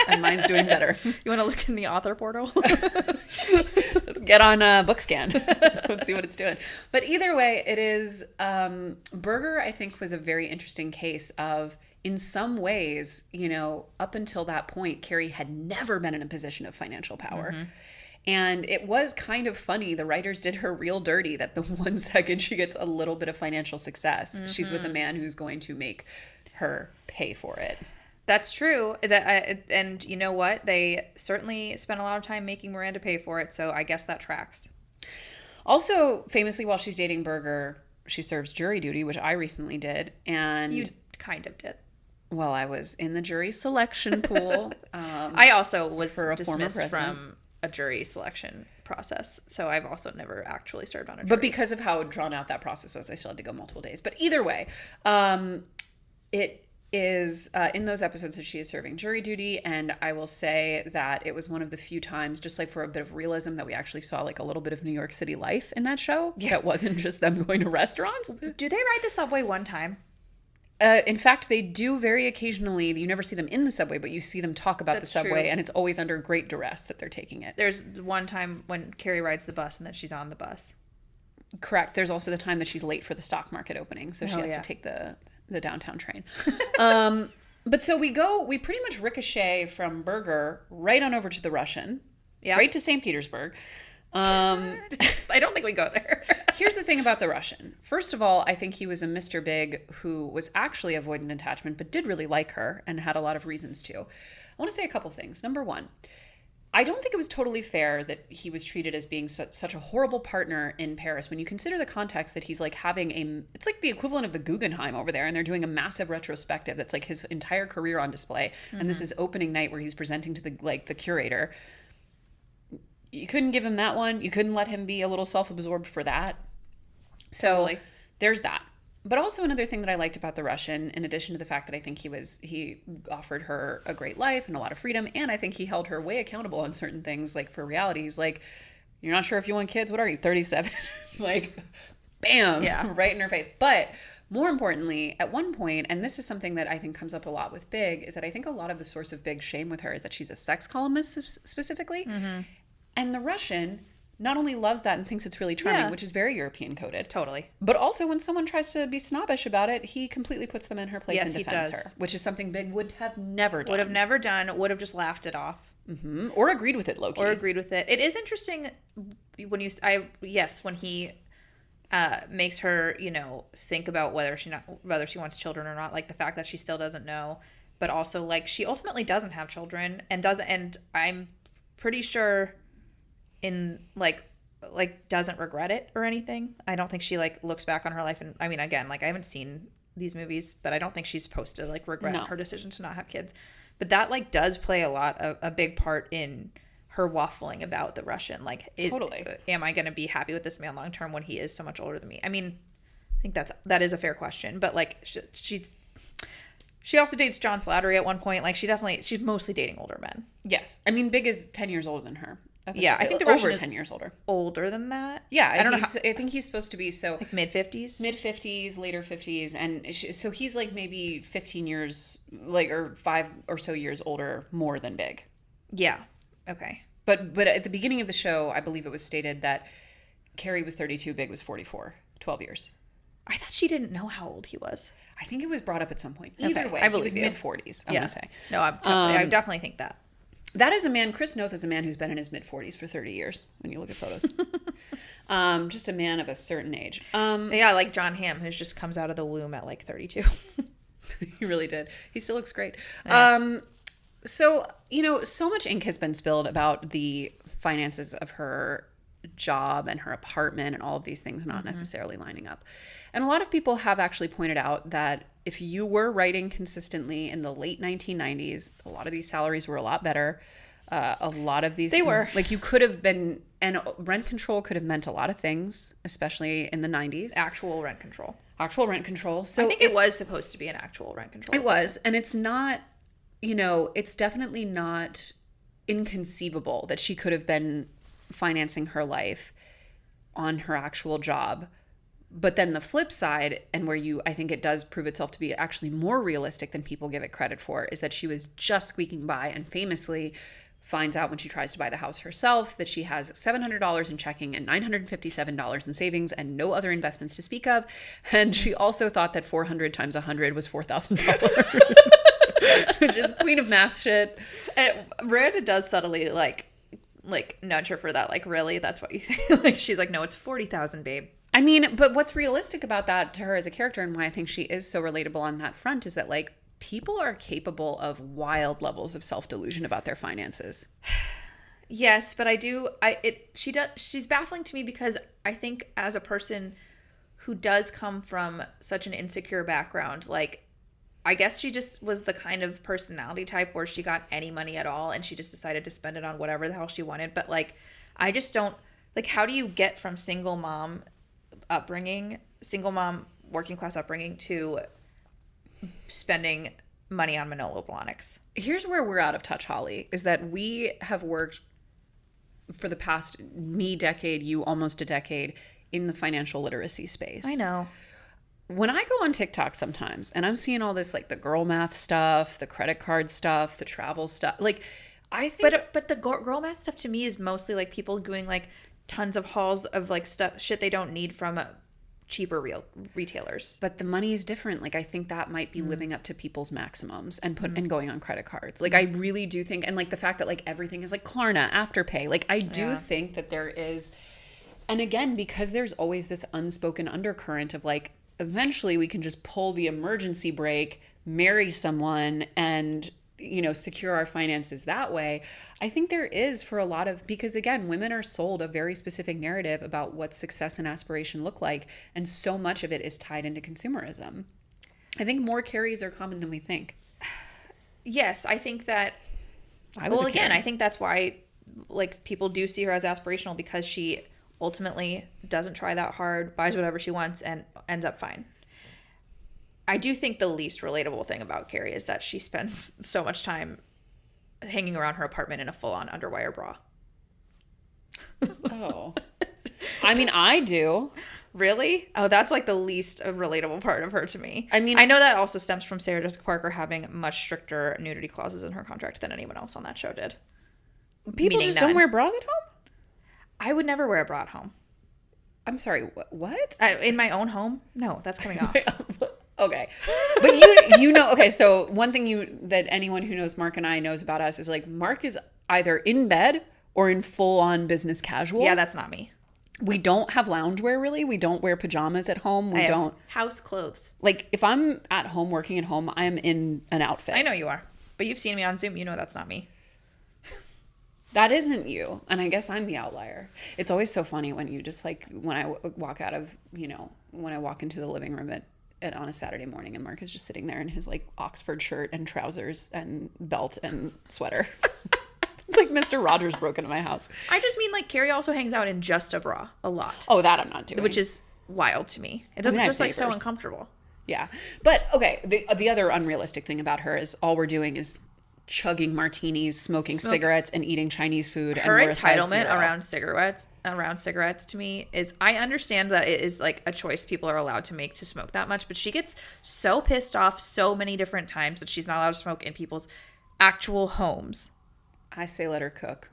And mine's doing better. You want to look in the author portal? Let's get on BookScan. Let's see what it's doing. But either way, it is. Berger, I think, was a very interesting case of. In some ways, you know, up until that point, Carrie had never been in a position of financial power. Mm-hmm. And it was kind of funny. The writers did her real dirty that the one second she gets a little bit of financial success, she's with a man who's going to make her pay for it. That's true. And you know what? They certainly spent a lot of time making Miranda pay for it, so I guess that tracks. Also, famously, while she's dating Berger, she serves jury duty, which I recently did. And you kind of did. Well, I was in the jury selection pool. I also was dismissed from a jury selection process. So I've also never actually served on a jury. But because of how drawn out that process was, I still had to go multiple days. But either way, it is in those episodes that she is serving jury duty. And I will say that it was one of the few times, just like for a bit of realism, that we actually saw like a little bit of New York City life in that show. Yeah. That wasn't just them going to restaurants. Do they ride the subway one time? In fact, they do very occasionally. You never see them in the subway, but you see them talk about the subway, true. And it's always under great duress that they're taking it. There's one time when Carrie rides the bus and then she's on the bus. Correct. There's also the time that she's late for the stock market opening, so she has to take the downtown train. But so we pretty much ricochet from Berger right on over to the Russian, right to St. Petersburg. I don't think we go there. Here's the thing about the Russian. First of all, I think he was a Mr. Big who was actually avoidant attachment, but did really like her and had a lot of reasons to. I want to say a couple things. Number one, I don't think it was totally fair that he was treated as being such a horrible partner in Paris when you consider the context that he's like it's like the equivalent of the Guggenheim over there, and they're doing a massive retrospective that's like his entire career on display. Mm-hmm. And this is opening night where he's presenting to the curator. You couldn't give him that one. You couldn't let him be a little self-absorbed for that. So there's that. But also another thing that I liked about the Russian, in addition to the fact that I think he offered her a great life and a lot of freedom, and I think he held her way accountable on certain things, like for realities, like, you're not sure if you want kids? What are you, 37? Like, bam, right in her face. But more importantly, at one point, and this is something that I think comes up a lot with Big, is that I think a lot of the source of Big's shame with her is that she's a sex columnist specifically. Mm-hmm. And the Russian not only loves that and thinks it's really charming, which is very European coded. Totally. But also when someone tries to be snobbish about it, he completely puts them in her place and defends her. Which is something Big would have never done. Would have just laughed it off. Mm-hmm. Or agreed with it, low-key. Or agreed with it. It is interesting when when he makes her, think about whether she wants children or not, like the fact that she still doesn't know, but also like she ultimately doesn't have children and I'm pretty sure in doesn't regret it or anything. I don't think she like looks back on her life and I mean, again, like I haven't seen these movies, but I don't think she's supposed to like regret her decision to not have kids. But that like does play a big part in her waffling about the Russian. Like, am I going to be happy with this man long term when he is so much older than me? I mean, I think that is a fair question. But like, she also dates John Slattery at one point. Like, she's mostly dating older men. Yes, I mean, Big is 10 years older than her. I think the Russian is 10 years older. Older than that. Yeah, I don't know. I think he's supposed to be like mid-50s, later 50s, and so he's like maybe 15 years, like or 5 or so years older, more than Big. Yeah. Okay. But at the beginning of the show, I believe it was stated that Carrie was 32, Big was 44, 12 years. I thought she didn't know how old he was. I think it was brought up at some point. Either way, I believe he was mid-40s. I'm gonna say. No, I definitely think that. That is a man, Chris Noth is a man who's been in his mid-40s for 30 years when you look at photos. Just a man of a certain age. Yeah, like John Hamm, who just comes out of the womb at like 32. He really did. He still looks great. Yeah. So, so much ink has been spilled about the finances of her job and her apartment and all of these things not necessarily lining up. And a lot of people have actually pointed out that if you were writing consistently in the late 1990s, a lot of these salaries were a lot better. A lot of these... They were. Like, you could have been... And rent control could have meant a lot of things, especially in the 90s. Actual rent control. So I think it was supposed to be an actual rent control. It was. And it's not... it's definitely not inconceivable that she could have been financing her life on her actual job. But then the flip side, and where I think it does prove itself to be actually more realistic than people give it credit for, is that she was just squeaking by and famously finds out when she tries to buy the house herself that she has $700 in checking and $957 in savings and no other investments to speak of. And she also thought that 400 times 100 was $4,000, which is queen of math shit. And Miranda does subtly like nudge her for that. Like, really? That's what you think? Like, she's like, no, it's 40,000, babe. I mean, but what's realistic about that to her as a character and why I think she is so relatable on that front is that, like, people are capable of wild levels of self-delusion about their finances. Yes, but she's baffling to me because I think as a person who does come from such an insecure background, like, I guess she just was the kind of personality type where she got any money at all and she just decided to spend it on whatever the hell she wanted. But, like, I just don't, like, how do you get from single mom working class upbringing to spending money on Manolo Blahniks? Here's where we're out of touch, Holly, is that we have worked for the past decade, you almost a decade, in the financial literacy space. I know. When I go on TikTok sometimes and I'm seeing all this, like the girl math stuff, the credit card stuff, the travel stuff, like I think... But the girl math stuff to me is mostly like people doing like tons of hauls of like shit they don't need from cheaper retailers. But the money is different. Like, I think that might be living up to people's maximums and going on credit cards. Like, I really do think, and like the fact that like everything is like Klarna, Afterpay. Like, I do think that there is, and again, because there's always this unspoken undercurrent of like, eventually we can just pull the emergency brake, marry someone, and secure our finances that way. I think there is for a lot of, because again, women are sold a very specific narrative about what success and aspiration look like. And so much of it is tied into consumerism. I think more Carries are common than we think. Yes. I think that, I think that's why like people do see her as aspirational, because she ultimately doesn't try that hard, buys whatever she wants and ends up fine. I do think the least relatable thing about Carrie is that she spends so much time hanging around her apartment in a full-on underwire bra. Oh. I mean, I do. Really? Oh, that's like the least relatable part of her to me. I mean, I know that also stems from Sarah Jessica Parker having much stricter nudity clauses in her contract than anyone else on that show did. People just don't wear bras at home? I would never wear a bra at home. I'm sorry, what? In my own home? No, that's coming off. Okay. But okay, so one thing that anyone who knows Mark and I knows about us is like Mark is either in bed or in full-on business casual. Yeah, that's not me. We don't have loungewear, really. We don't wear pajamas at home. We don't. House clothes. Like, if I'm at home, working at home, I'm in an outfit. I know you are. But you've seen me on Zoom. You know that's not me. That isn't you. And I guess I'm the outlier. It's always so funny when you just, like, when I walk out of, you know, when I walk into the living room on a Saturday morning and Mark is just sitting there in his, like, Oxford shirt and trousers and belt and sweater. It's like Mr. Rogers broke into my house. I just mean, like, Carrie also hangs out in just a bra a lot. Oh, that I'm not doing. Which is wild to me. It doesn't just, like, so uncomfortable. Yeah. But, okay, the other unrealistic thing about her is all we're doing is chugging martinis, smoking cigarettes, and eating Chinese food. Her entitlement around cigarettes to me is, I understand that it is, like, a choice people are allowed to make to smoke that much, but she gets so pissed off so many different times that she's not allowed to smoke in people's actual homes. I say let her cook.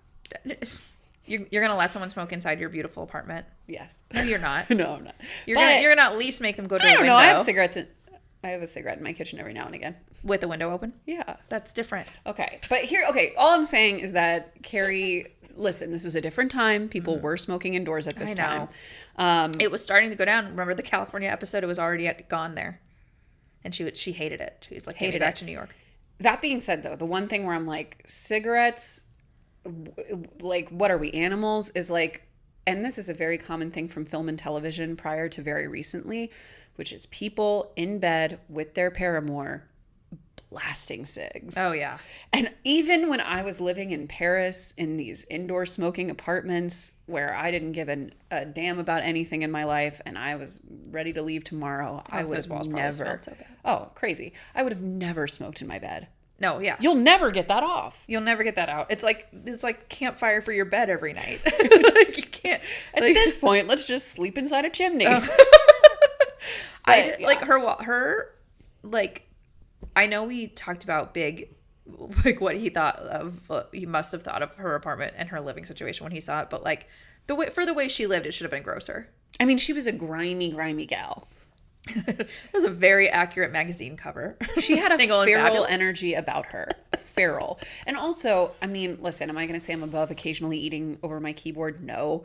You're gonna let someone smoke inside your beautiful apartment? Yes. No, you're not. No, I'm not. You're gonna at least make them go to a window. I don't know. I have a cigarette in my kitchen every now and again. With the window open? Yeah. That's different. Okay. But all I'm saying is that Carrie, listen, this was a different time. People were smoking indoors at this time. It was starting to go down. Remember the California episode? It was already gone there. And she hated it. She was like, hated back to New York. That being said, though, the one thing where I'm like, cigarettes, like, what are we, animals? Is like, and this is a very common thing from film and television prior to very recently, which is people in bed with their paramour blasting cigs. Oh, yeah. And even when I was living in Paris in these indoor smoking apartments where I didn't give a damn about anything in my life and I was ready to leave tomorrow, I would have never. So bad. Oh, crazy. I would have never smoked in my bed. No, yeah. You'll never get that off. You'll never get that out. It's like campfire for your bed every night. It's like you can't. At this point, let's just sleep inside a chimney. I know we talked about Big, like what he thought of, he must have thought of her apartment and her living situation when he saw it, but like the way she lived, it should have been grosser. I mean, she was a grimy gal. It was a very accurate magazine cover. She had a feral energy about her. Feral. And also, I mean, listen, am I going to say I'm above occasionally eating over my keyboard? No.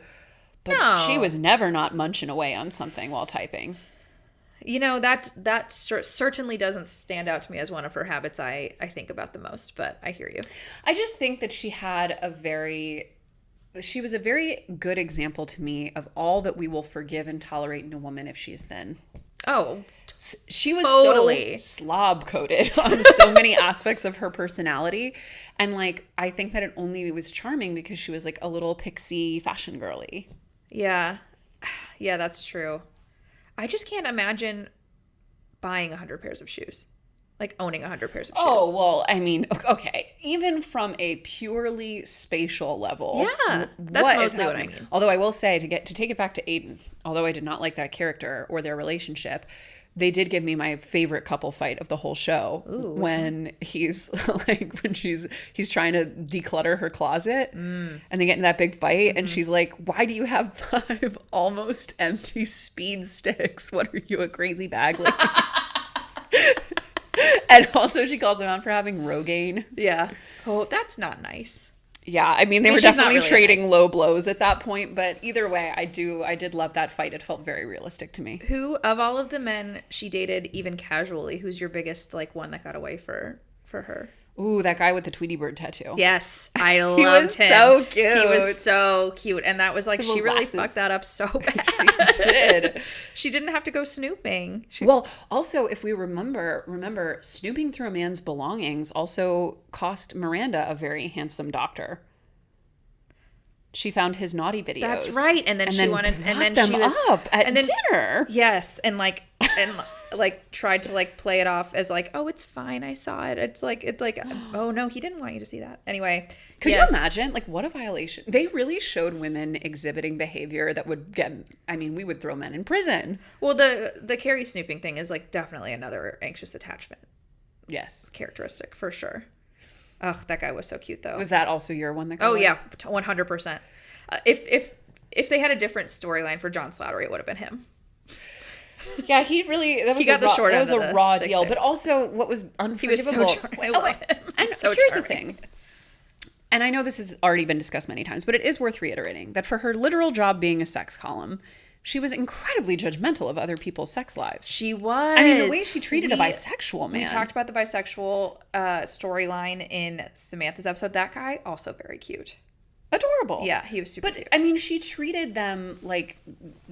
But she was never not munching away on something while typing. You know, that certainly doesn't stand out to me as one of her habits I think about the most, but I hear you. I just think that she was a very good example to me of all that we will forgive and tolerate in a woman if she's thin. Oh, she was totally so slob-coated on so many aspects of her personality. And, like, I think that it only was charming because she was, like, a little pixie fashion girly. Yeah. Yeah, that's true. I just can't imagine buying 100 pairs of shoes. Like owning 100 pairs of shoes. Oh, well, I mean, okay. Even from a purely spatial level. Yeah, that's mostly what I mean. Although I will say, to take it back to Aiden, although I did not like that character or their relationship, they did give me my favorite couple fight of the whole show. Ooh, when he's like, when he's trying to declutter her closet and they get in that big fight and she's like, why do you have 5 almost empty speed sticks? What are you, a crazy bag lady? And also she calls him out for having Rogaine. Yeah. Oh, that's not nice. Yeah, I mean, they were definitely really trading low blows at that point, but either way, I did love that fight. It felt very realistic to me. Who, of all of the men she dated, even casually, who's your biggest, like, one that got away for her? Ooh, that guy with the Tweety Bird tattoo. Yes, I loved him. So cute. He was so cute, and that was like, she really fucked that up so bad. She did. She didn't have to go snooping. Well, also, if we remember, snooping through a man's belongings also cost Miranda a very handsome doctor. She found his naughty videos. That's right, and then she wanted, and then them she was up at dinner. Yes, and like tried to like play it off as like, oh, it's fine, I saw it. It's like oh no, he didn't want you to see that. Anyway, could you imagine, like, what a violation? They really showed women exhibiting behavior that would get, I mean, we would throw men in prison. Well, the Carrie snooping thing is like definitely another anxious attachment. Yes, characteristic for sure. Ugh, that guy was so cute though. Was that also your one? That yeah, 100%. If they had a different storyline for John Slattery, it would have been him. Yeah, he got the short end. That was a raw deal, but also what was unforgivable. He was so charming. Here's the thing. and I know this has already been discussed many times, but it is worth reiterating that for her literal job being a sex column, she was incredibly judgmental of other people's sex lives. She was. I mean, the way she treated a bisexual man. We talked about the bisexual storyline in Samantha's episode. That guy, also very cute. Adorable. Yeah, he was super cute. I mean, she treated them like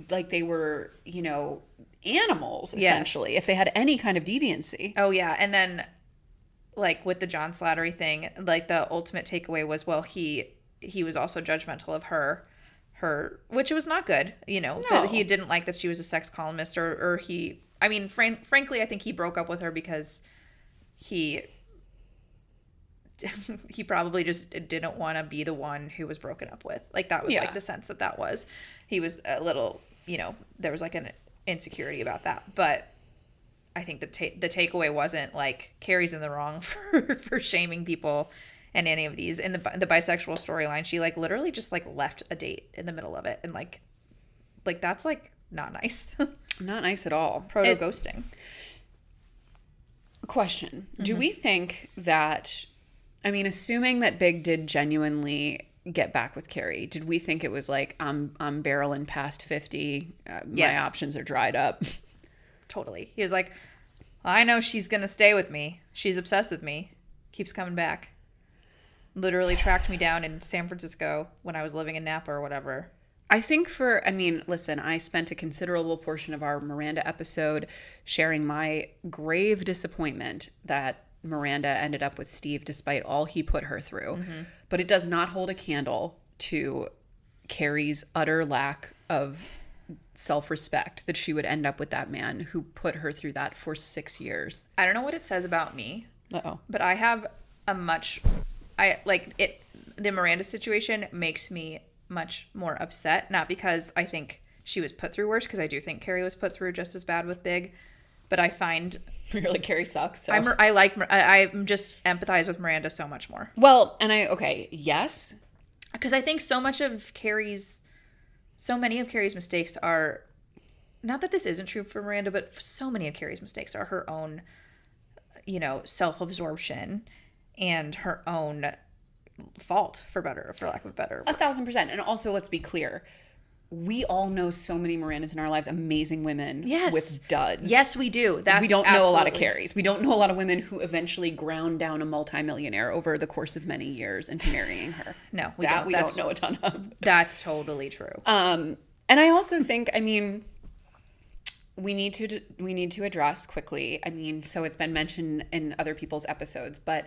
they were, you know, animals, essentially, if they had any kind of deviancy. Oh, yeah. And then, like, with the John Slattery thing, like, the ultimate takeaway was, well, he was also judgmental of her, which was not good, you know. No. That he didn't like that she was a sex columnist, or he, I mean, frankly, I think he broke up with her because he probably just didn't want to be the one who was broken up with. Like, that was, like, the sense that was. He was a little, you know, there was, like, an insecurity about that. But I think the takeaway wasn't, like, Carrie's in the wrong for shaming people and any of these. In the bisexual storyline, she, like, literally just, like, left a date in the middle of it. And, like that's, like, not nice. Not nice at all. Proto-ghosting. Question. Do we think that... I mean, assuming that Big did genuinely get back with Carrie, did we think it was like, I'm barreling past 50, Yes. my options are dried up? Totally. He was like, I know she's going to stay with me. She's obsessed with me. Keeps coming back. Literally tracked me down in San Francisco when I was living in Napa or whatever. I think listen, I spent a considerable portion of our Miranda episode sharing my grave disappointment that Miranda ended up with Steve despite all he put her through. Mm-hmm. But it does not hold a candle to Carrie's utter lack of self-respect that she would end up with that man who put her through that for 6 years. I don't know what it says about me. Uh-oh. But I have the Miranda situation makes me much more upset. Not because I think she was put through worse, because I do think Carrie was put through just as bad with Big. But I find... You're like, Carrie sucks. So. I'm just empathize with Miranda so much more. Well, and yes. Because I think so many of Carrie's mistakes are... Not that this isn't true for Miranda, but so many of Carrie's mistakes are her own, you know, self-absorption and her own fault, for lack of a better word. 1,000%. And also, let's be clear. We all know so many Mirandas in our lives, amazing women with duds. Yes, we do. We don't know a lot of Carries. We don't know a lot of women who eventually ground down a multimillionaire over the course of many years into marrying her. No, we don't know a ton of. That's totally true. And I also think, I mean, we need to address quickly. I mean, so it's been mentioned in other people's episodes, but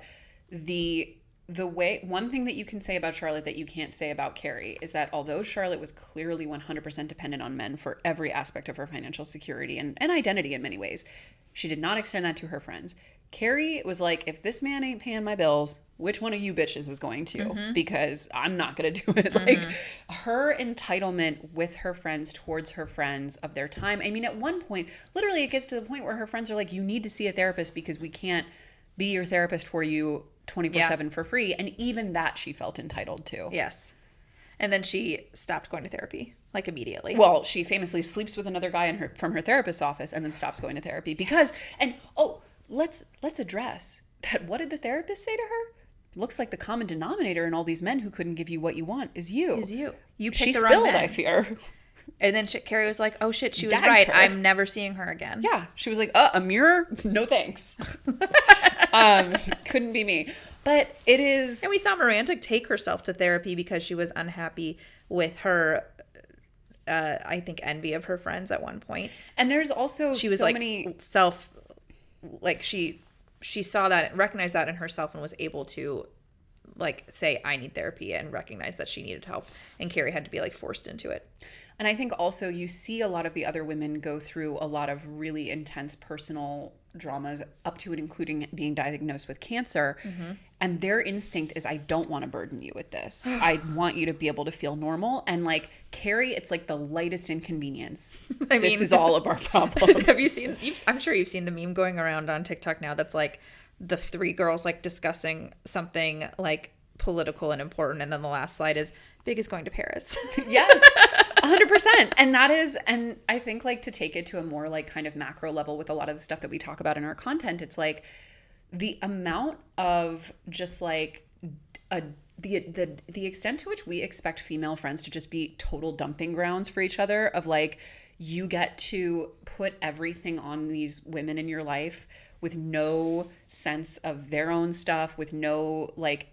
one thing that you can say about Charlotte that you can't say about Carrie is that although Charlotte was clearly 100% dependent on men for every aspect of her financial security and identity in many ways, she did not extend that to her friends. Carrie was like, if this man ain't paying my bills, which one of you bitches is going to? Mm-hmm. Because I'm not going to do it. Mm-hmm. Like, her entitlement with her friends towards her friends of their time. I mean, at one point, literally it gets to the point where her friends are like, you need to see a therapist because we can't be your therapist for you 24/7 for free. And even that she felt entitled to. Yes. And then she stopped going to therapy, like, immediately. Well, she famously sleeps with another guy from her therapist's office and then stops going to therapy because, let's address that. What did the therapist say to her? Looks like the common denominator in all these men who couldn't give you what you want is you. You picked she the spilled, wrong man. I fear. And then Carrie was like, oh shit, she was Dagged right. her. I'm never seeing her again. Yeah. She was like, a mirror? No thanks. Couldn't be me. But it is... And we saw Miranda take herself to therapy because she was unhappy with her, I think, envy of her friends at one point. And there's also she was so like many... She saw that, recognized that in herself and was able to, like, say, I need therapy and recognize that she needed help. And Carrie had to be, like, forced into it. And I think also you see a lot of the other women go through a lot of really intense personal dramas up to and including being diagnosed with cancer. Mm-hmm. And their instinct is, I don't want to burden you with this. I want you to be able to feel normal. And like Carrie, it's like the lightest inconvenience. This is all of our problem. Have you seen, I'm sure you've seen the meme going around on TikTok now that's like the three girls like discussing something like political and important. And then the last slide is, Big is going to Paris. Yes. 100%. And that is, and I think like to take it to a more like kind of macro level with a lot of the stuff that we talk about in our content, it's like the amount of just like a the extent to which we expect female friends to just be total dumping grounds for each other, of like, you get to put everything on these women in your life with no sense of their own stuff, with no like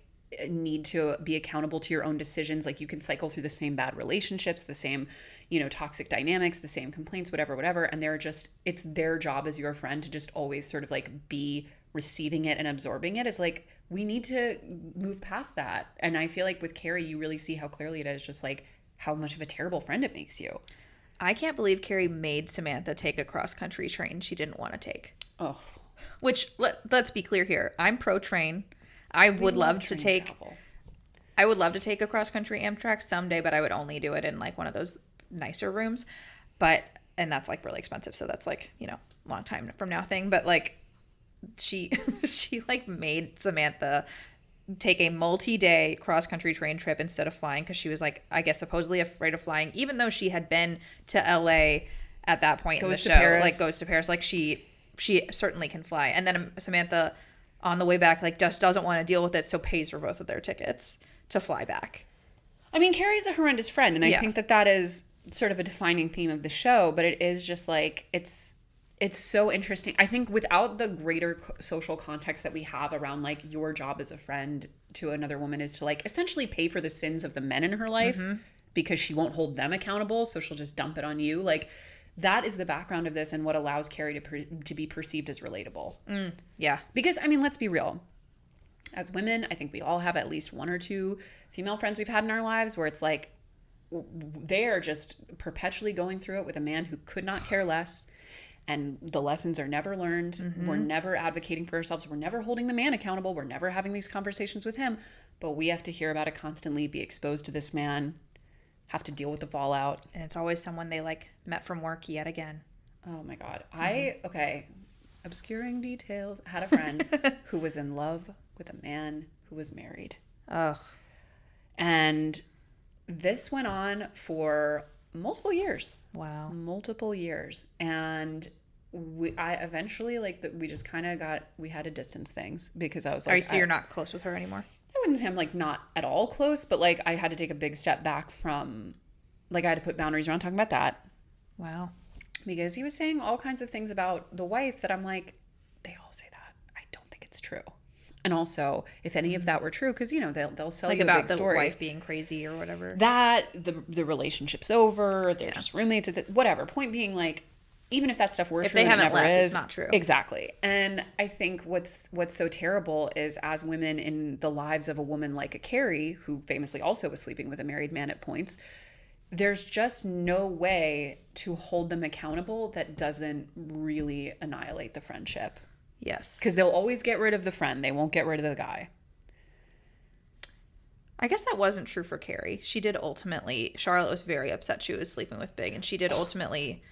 need to be accountable to your own decisions. Like, you can cycle through the same bad relationships, the same, you know, toxic dynamics, the same complaints, whatever. And they're just, it's their job as your friend to just always sort of like be receiving it and absorbing it. It's like, we need to move past that. And I feel like with Carrie, you really see how clearly it is just like how much of a terrible friend it makes you. I can't believe Carrie made Samantha take a cross-country train she didn't want to take. Oh. Which, let's be clear here. I'm pro-train. I would love to take a cross-country Amtrak someday, but I would only do it in like one of those nicer rooms. And that's like really expensive. So that's like, you know, long time from now thing. But like, she like made Samantha take a multi-day cross-country train trip instead of flying, because she was like, I guess supposedly afraid of flying, even though she had been to LA at that point in the show. Like, goes to Paris. Like, she certainly can fly. And then Samantha on the way back like just doesn't want to deal with it, so pays for both of their tickets to fly back. I mean, Carrie's a horrendous friend, and I think that is sort of a defining theme of the show, but it is just like, it's so interesting. I think without the greater social context that we have around like your job as a friend to another woman is to like essentially pay for the sins of the men in her life, because she won't hold them accountable, so she'll just dump it on you. Like, that is the background of this and what allows Carrie to be perceived as relatable. Yeah. Because, I mean, let's be real. As women, I think we all have at least one or two female friends we've had in our lives where it's like they are just perpetually going through it with a man who could not care less, and the lessons are never learned. We're never advocating for ourselves. We're never holding the man accountable. We're never having these conversations with him. But we have to hear about it constantly, be exposed to this man, have to deal with the fallout. And it's always someone they like met from work yet again. Oh my God. Okay, obscuring details. I had a friend who was in love with a man who was married. Ugh. And this went on for multiple years. Wow. Multiple years. And I eventually, like, we just kind of we had to distance things, because I was like... So you're not close with her anymore? I wouldn't say I'm, like, not at all close, but, like, I had to take a big step back from... Like, I had to put boundaries around talking about that. Wow. Because he was saying all kinds of things about the wife that I'm like, they all say that. I don't think it's true. And also, if any of that were true, because, you know, they'll sell like you a big story. About the wife being crazy or whatever. That, the relationship's over, they're just roommates, whatever. Point being, like, even if that stuff were if true, they haven't left, is, it's not true. Exactly. And I think what's so terrible is, as women in the lives of a woman like a Carrie, who famously also was sleeping with a married man at points, there's just no way to hold them accountable that doesn't really annihilate the friendship. Yes. Because they'll always get rid of the friend. They won't get rid of the guy. I guess that wasn't true for Carrie. She did ultimately... Charlotte was very upset she was sleeping with Big, and she did ultimately...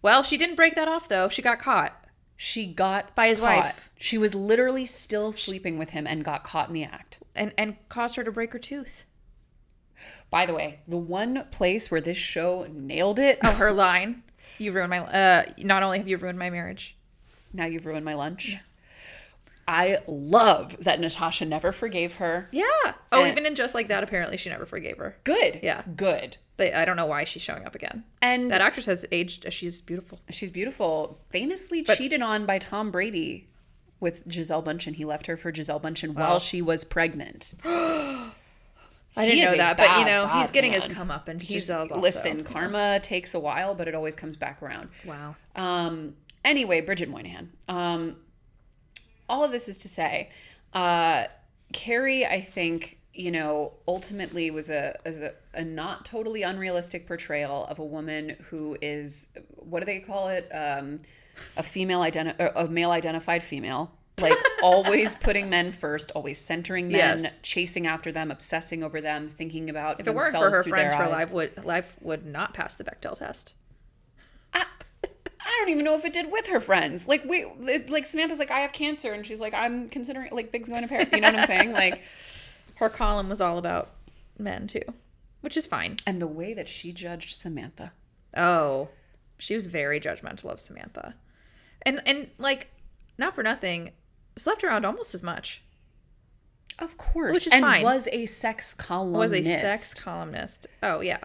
Well, she didn't break that off, though. She got caught. She got by his wife. She was literally still sleeping with him and got caught in the act. And caused her to break her tooth. By the way, the one place where this show nailed it... Oh, her line. You ruined my... not only have you ruined my marriage... Now you've ruined my lunch. Yeah. I love that Natasha never forgave her. Yeah. Oh, even in Just Like That, apparently she never forgave her. Good. Yeah. Good. I don't know why she's showing up again. And that actress has aged. She's beautiful. She's beautiful. Famously cheated on by Tom Brady with Gisele Bündchen. He left her for Gisele Bündchen while she was pregnant. I didn't know that, but you know, he's getting his come up, and Giselle's also. Listen, karma takes a while, but it always comes back around. Wow. Anyway, Bridget Moynihan. All of this is to say, Carrie, I think, you know, ultimately was a not totally unrealistic portrayal of a woman who is, what do they call it? A male identified female. Like, always putting men first, always centering men, chasing after them, obsessing over them, thinking about if it weren't for her friends, her life would not pass the Bechdel test. I don't even know if it did with her friends. Like, Samantha's like, I have cancer, and she's like, I'm considering, like, Big's going to Paris. You know what I'm saying? Like, her column was all about men too, which is fine. And the way that she judged Samantha. Oh, she was very judgmental of Samantha, and like, not for nothing, slept around almost as much. Of course. Which is and fine. Was a sex columnist. Oh, yeah.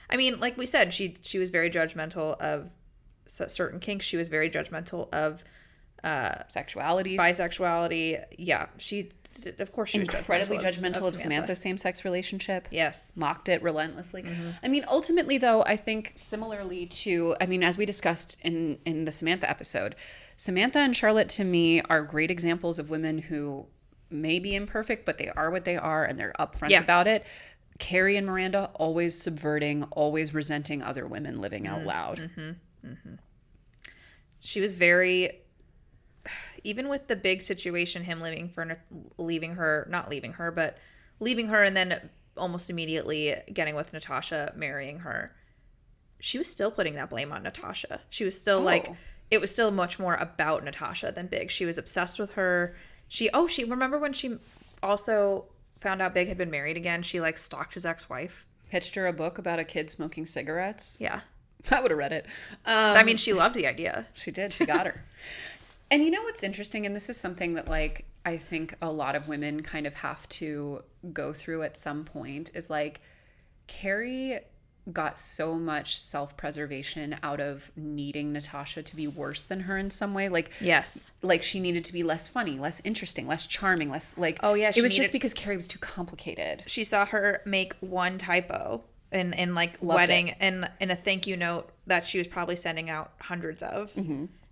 I mean, like we said, she was very judgmental of certain kinks. She was very judgmental of sexualities. Bisexuality. Yeah. Of course she was incredibly judgmental of Samantha's same-sex relationship. Yes. Mocked it relentlessly. I mean, ultimately, though, I think similarly to, I mean, as we discussed in the Samantha episode, Samantha and Charlotte, to me, are great examples of women who may be imperfect, but they are what they are, and they're upfront about it. Carrie and Miranda, always subverting, always resenting other women living out loud. She was very, even with the big situation, him leaving her and then almost immediately getting with Natasha, marrying her. She was still putting that blame on Natasha. She was still it was still much more about Natasha than Big. She was obsessed with her. She remember when she also found out Big had been married again, she like stalked his ex-wife. Pitched her a book about a kid smoking cigarettes. Yeah. I would have read it. I mean, she loved the idea. She did. She got her. And you know what's interesting? And this is something that, like, I think a lot of women kind of have to go through at some point is, like, Carrie got so much self-preservation out of needing Natasha to be worse than her in some way. Like, yes. Like, she needed to be less funny, less interesting, less charming, less, like... Oh, yeah. It was just because Carrie was too complicated. She saw her make one typo in like Loved wedding it. and in a thank you note that she was probably sending out hundreds of,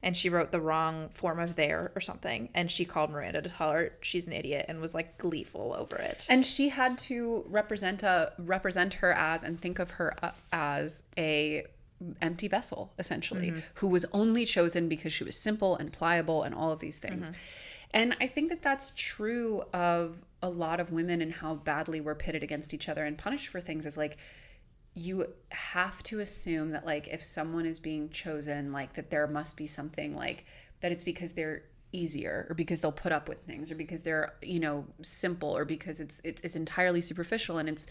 and she wrote the wrong form of there or something, and she called Miranda to tell her she's an idiot and was like gleeful over it. And she had to represent her as and think of her as a empty vessel, essentially, who was only chosen because she was simple and pliable and all of these things. And I think that that's true of a lot of women and how badly we're pitted against each other and punished for things. Is like, you have to assume that, like, if someone is being chosen, like, that there must be something, like, that it's because they're easier, or because they'll put up with things, or because they're, you know, simple, or because it's entirely superficial. And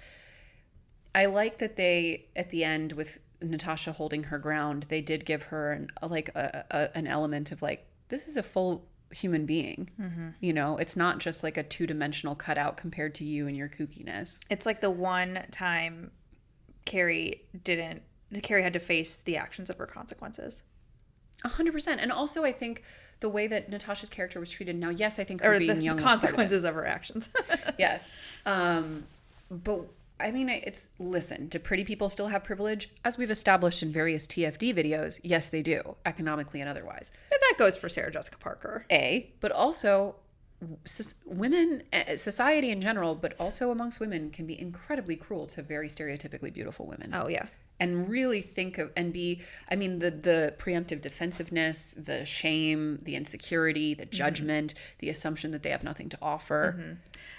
I like that they, at the end, with Natasha holding her ground, they did give her an element of, like, this is a full human being. You know, it's not just like a two-dimensional cutout compared to you and your kookiness. It's like the one time Carrie had to face the actions of her consequences. 100%. And also, I think the way that Natasha's character was treated now, yes, I think her being young the was part consequences of her actions. Yes. But I mean, listen, do pretty people still have privilege? As we've established in various TFD videos, yes, they do, economically and otherwise. And that goes for Sarah Jessica Parker. But also women, society in general, but also amongst women, can be incredibly cruel to very stereotypically beautiful women. Oh, yeah. And really think of and be, I mean, the preemptive defensiveness, the shame, the insecurity, the judgment, the assumption that they have nothing to offer.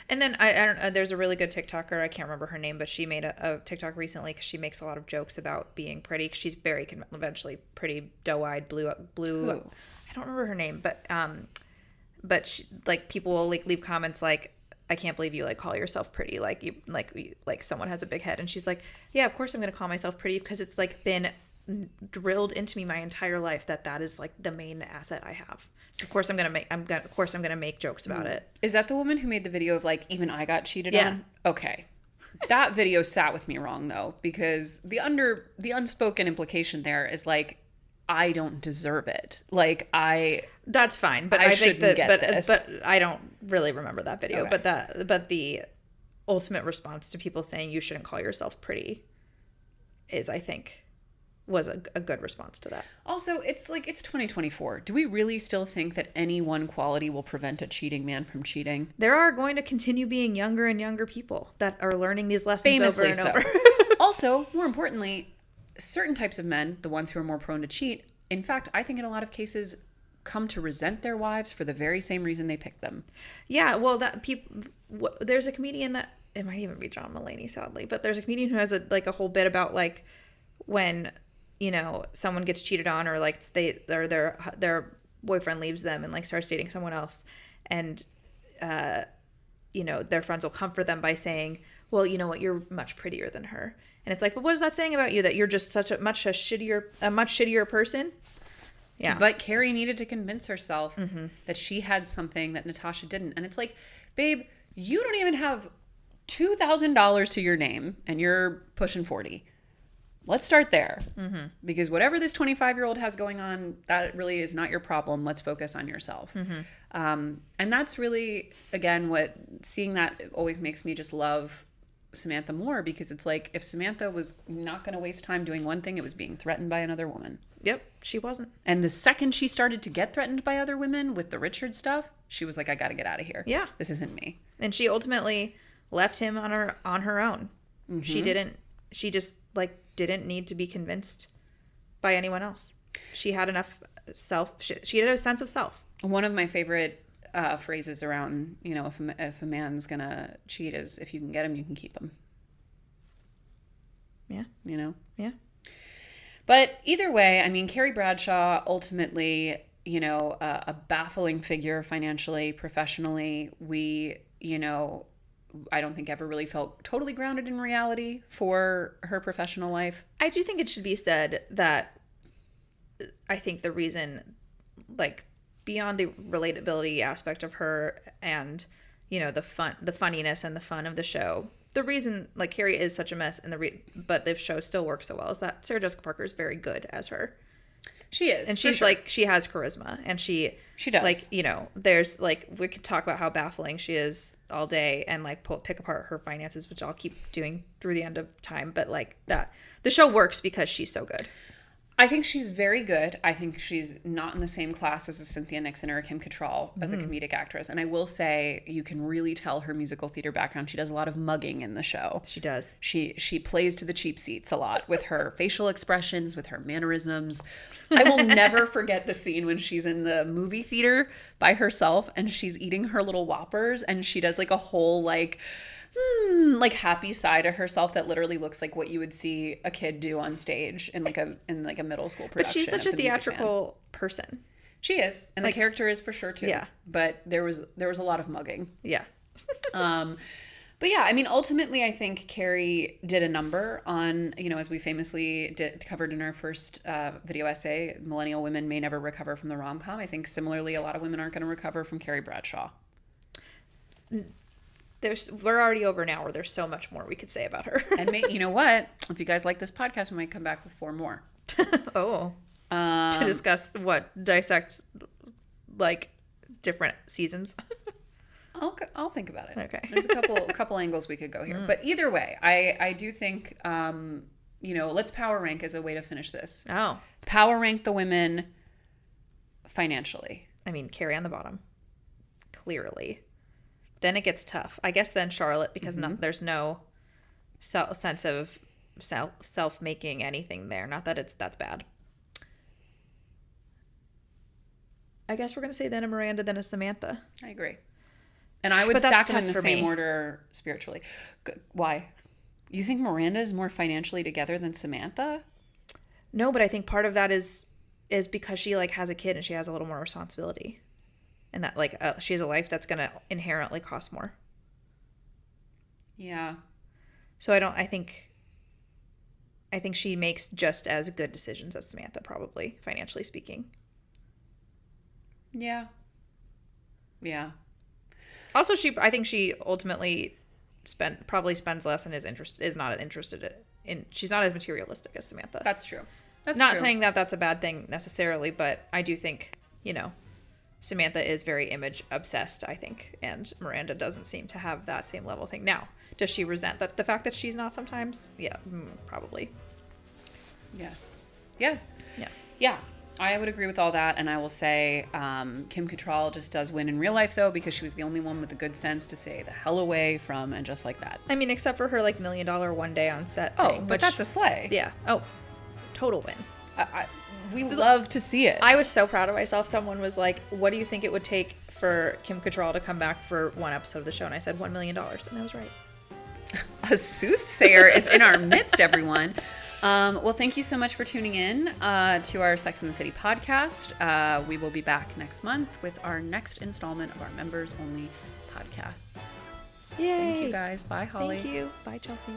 And then I don't know, there's a really good TikToker, I can't remember her name, but she made a TikTok recently because she makes a lot of jokes about being pretty. She's very conventionally pretty, doe-eyed, blue. Who? I don't remember her name, but she, like, people will like leave comments like, I can't believe you like call yourself pretty, like someone has a big head, and she's like, yeah, of course I'm gonna call myself pretty because it's like been drilled into me my entire life that is like the main asset I have. So of course I'm gonna make jokes about it. Is that the woman who made the video of, like, even I got cheated Yeah. on? Okay. That video sat with me wrong, though, because the unspoken implication there is, like, I don't deserve it. Like, That's fine, but I I think shouldn't that, get this. but I don't really remember that video. Okay. But the ultimate response to people saying you shouldn't call yourself pretty is, I think, was a good response to that. Also, it's like, it's 2024. Do we really still think that any one quality will prevent a cheating man from cheating? There are going to continue being younger and younger people that are learning these lessons Famously over and over. Also, more importantly, certain types of men, the ones who are more prone to cheat, in fact, I think in a lot of cases come to resent their wives for the very same reason they picked them. Yeah, well, there's a comedian that, it might even be John Mulaney, sadly, but there's a comedian who has a whole bit about, like, when, you know, someone gets cheated on, or like their boyfriend leaves them and like starts dating someone else, and you know, their friends will comfort them by saying, well, you know what, you're much prettier than her. And it's like, but what is that saying about you, that you're just such a much shittier person? Yeah. But Carrie needed to convince herself that she had something that Natasha didn't. And it's like, babe, You don't even have $2,000 to your name and you're pushing 40. Let's start there. Mm-hmm. Because whatever this 25-year-old has going on, that really is not your problem. Let's focus on yourself. Mm-hmm. And that's really, again, seeing that always makes me just love Samantha more, because it's like, if Samantha was not going to waste time doing one thing, it was being threatened by another woman. Yep, she wasn't. And the second she started to get threatened by other women with the Richard stuff, she was like, I got to get out of here. Yeah. This isn't me. And she ultimately left him on her own. Mm-hmm. She just like didn't need to be convinced by anyone else. She had enough she had a sense of self. One of my favorite phrases around, if a man's gonna cheat is, if you can get him, you can keep him. Yeah. Yeah. But either way, I mean, Carrie Bradshaw, ultimately, a baffling figure financially, professionally. We, I don't think ever really felt totally grounded in reality for her professional life. I do think it should be said that I think the reason, like, beyond the relatability aspect of her and, the funniness and the fun of the show, the reason, like, Carrie is such a mess but the show still works so well is that Sarah Jessica Parker is very good as her. She is. And she's like, she has charisma, and she does. Like, there's like, we could talk about how baffling she is all day and like pick apart her finances, which I'll keep doing through the end of time. But like that, the show works because she's so good. I think she's very good. I think she's not in the same class as a Cynthia Nixon or a Kim Cattrall as a comedic actress. And I will say, you can really tell her musical theater background. She does a lot of mugging in the show. She does. She plays to the cheap seats a lot with her facial expressions, with her mannerisms. I will never forget the scene when she's in the movie theater by herself and she's eating her little Whoppers, and she does like a whole like happy side of herself that literally looks like what you would see a kid do on stage in like a middle school production. But she's such a theatrical person. She is, and like, the character is for sure too. Yeah. But there was a lot of mugging. Yeah. But yeah, I mean, ultimately, I think Carrie did a number on, as we famously covered in our first video essay, millennial women may never recover from the rom-com. I think similarly, a lot of women aren't going to recover from Carrie Bradshaw. We're already over an hour. There's so much more we could say about her. And you know what? If you guys like this podcast, we might come back with 4 more. Oh. To discuss dissect like different seasons. I'll think about it. Okay. There's a couple angles we could go here. But either way, I do think, let's power rank as a way to finish this. Oh. Power rank the women financially. I mean, Carrie on the bottom. Clearly. Then it gets tough. I guess then Charlotte, because there's no sense of self-making anything there. Not that that's bad. I guess we're going to say then a Miranda, then a Samantha. I agree. And I would stack them in the same order spiritually. Why? You think Miranda is more financially together than Samantha? No, but I think part of that is because she like has a kid and she has a little more responsibility. And that like she has a life that's going to inherently cost more. Yeah. So I think she makes just as good decisions as Samantha, probably, financially speaking. Yeah. Yeah. Also, I think she ultimately probably spends less and is not interested in. She's not as materialistic as Samantha. That's true. That's not true. saying that that's a bad thing necessarily, but I do think Samantha is very image obsessed, I think, and Miranda doesn't seem to have that same level thing. Now, does she resent the fact that she's not sometimes? Yeah, probably. Yes. Yeah. I would agree with all that, and I will say Kim Cattrall just does win in real life, though, because she was the only one with the good sense to say the hell away from and just like that. I mean, except for her like $1 million one day on set thing. But that's a slay. Yeah. Oh, total win. We love to see it. I was so proud of myself. Someone was like, what do you think it would take for Kim Cattrall to come back for one episode of the show? And I said $1 million, and I was right. A soothsayer is in our midst, everyone. Well, thank you so much for tuning in to our Sex and the City podcast. We will be back next month with our next installment of our members-only podcasts. Yay! Thank you, guys. Bye, Holly. Thank you. Bye, Chelsea.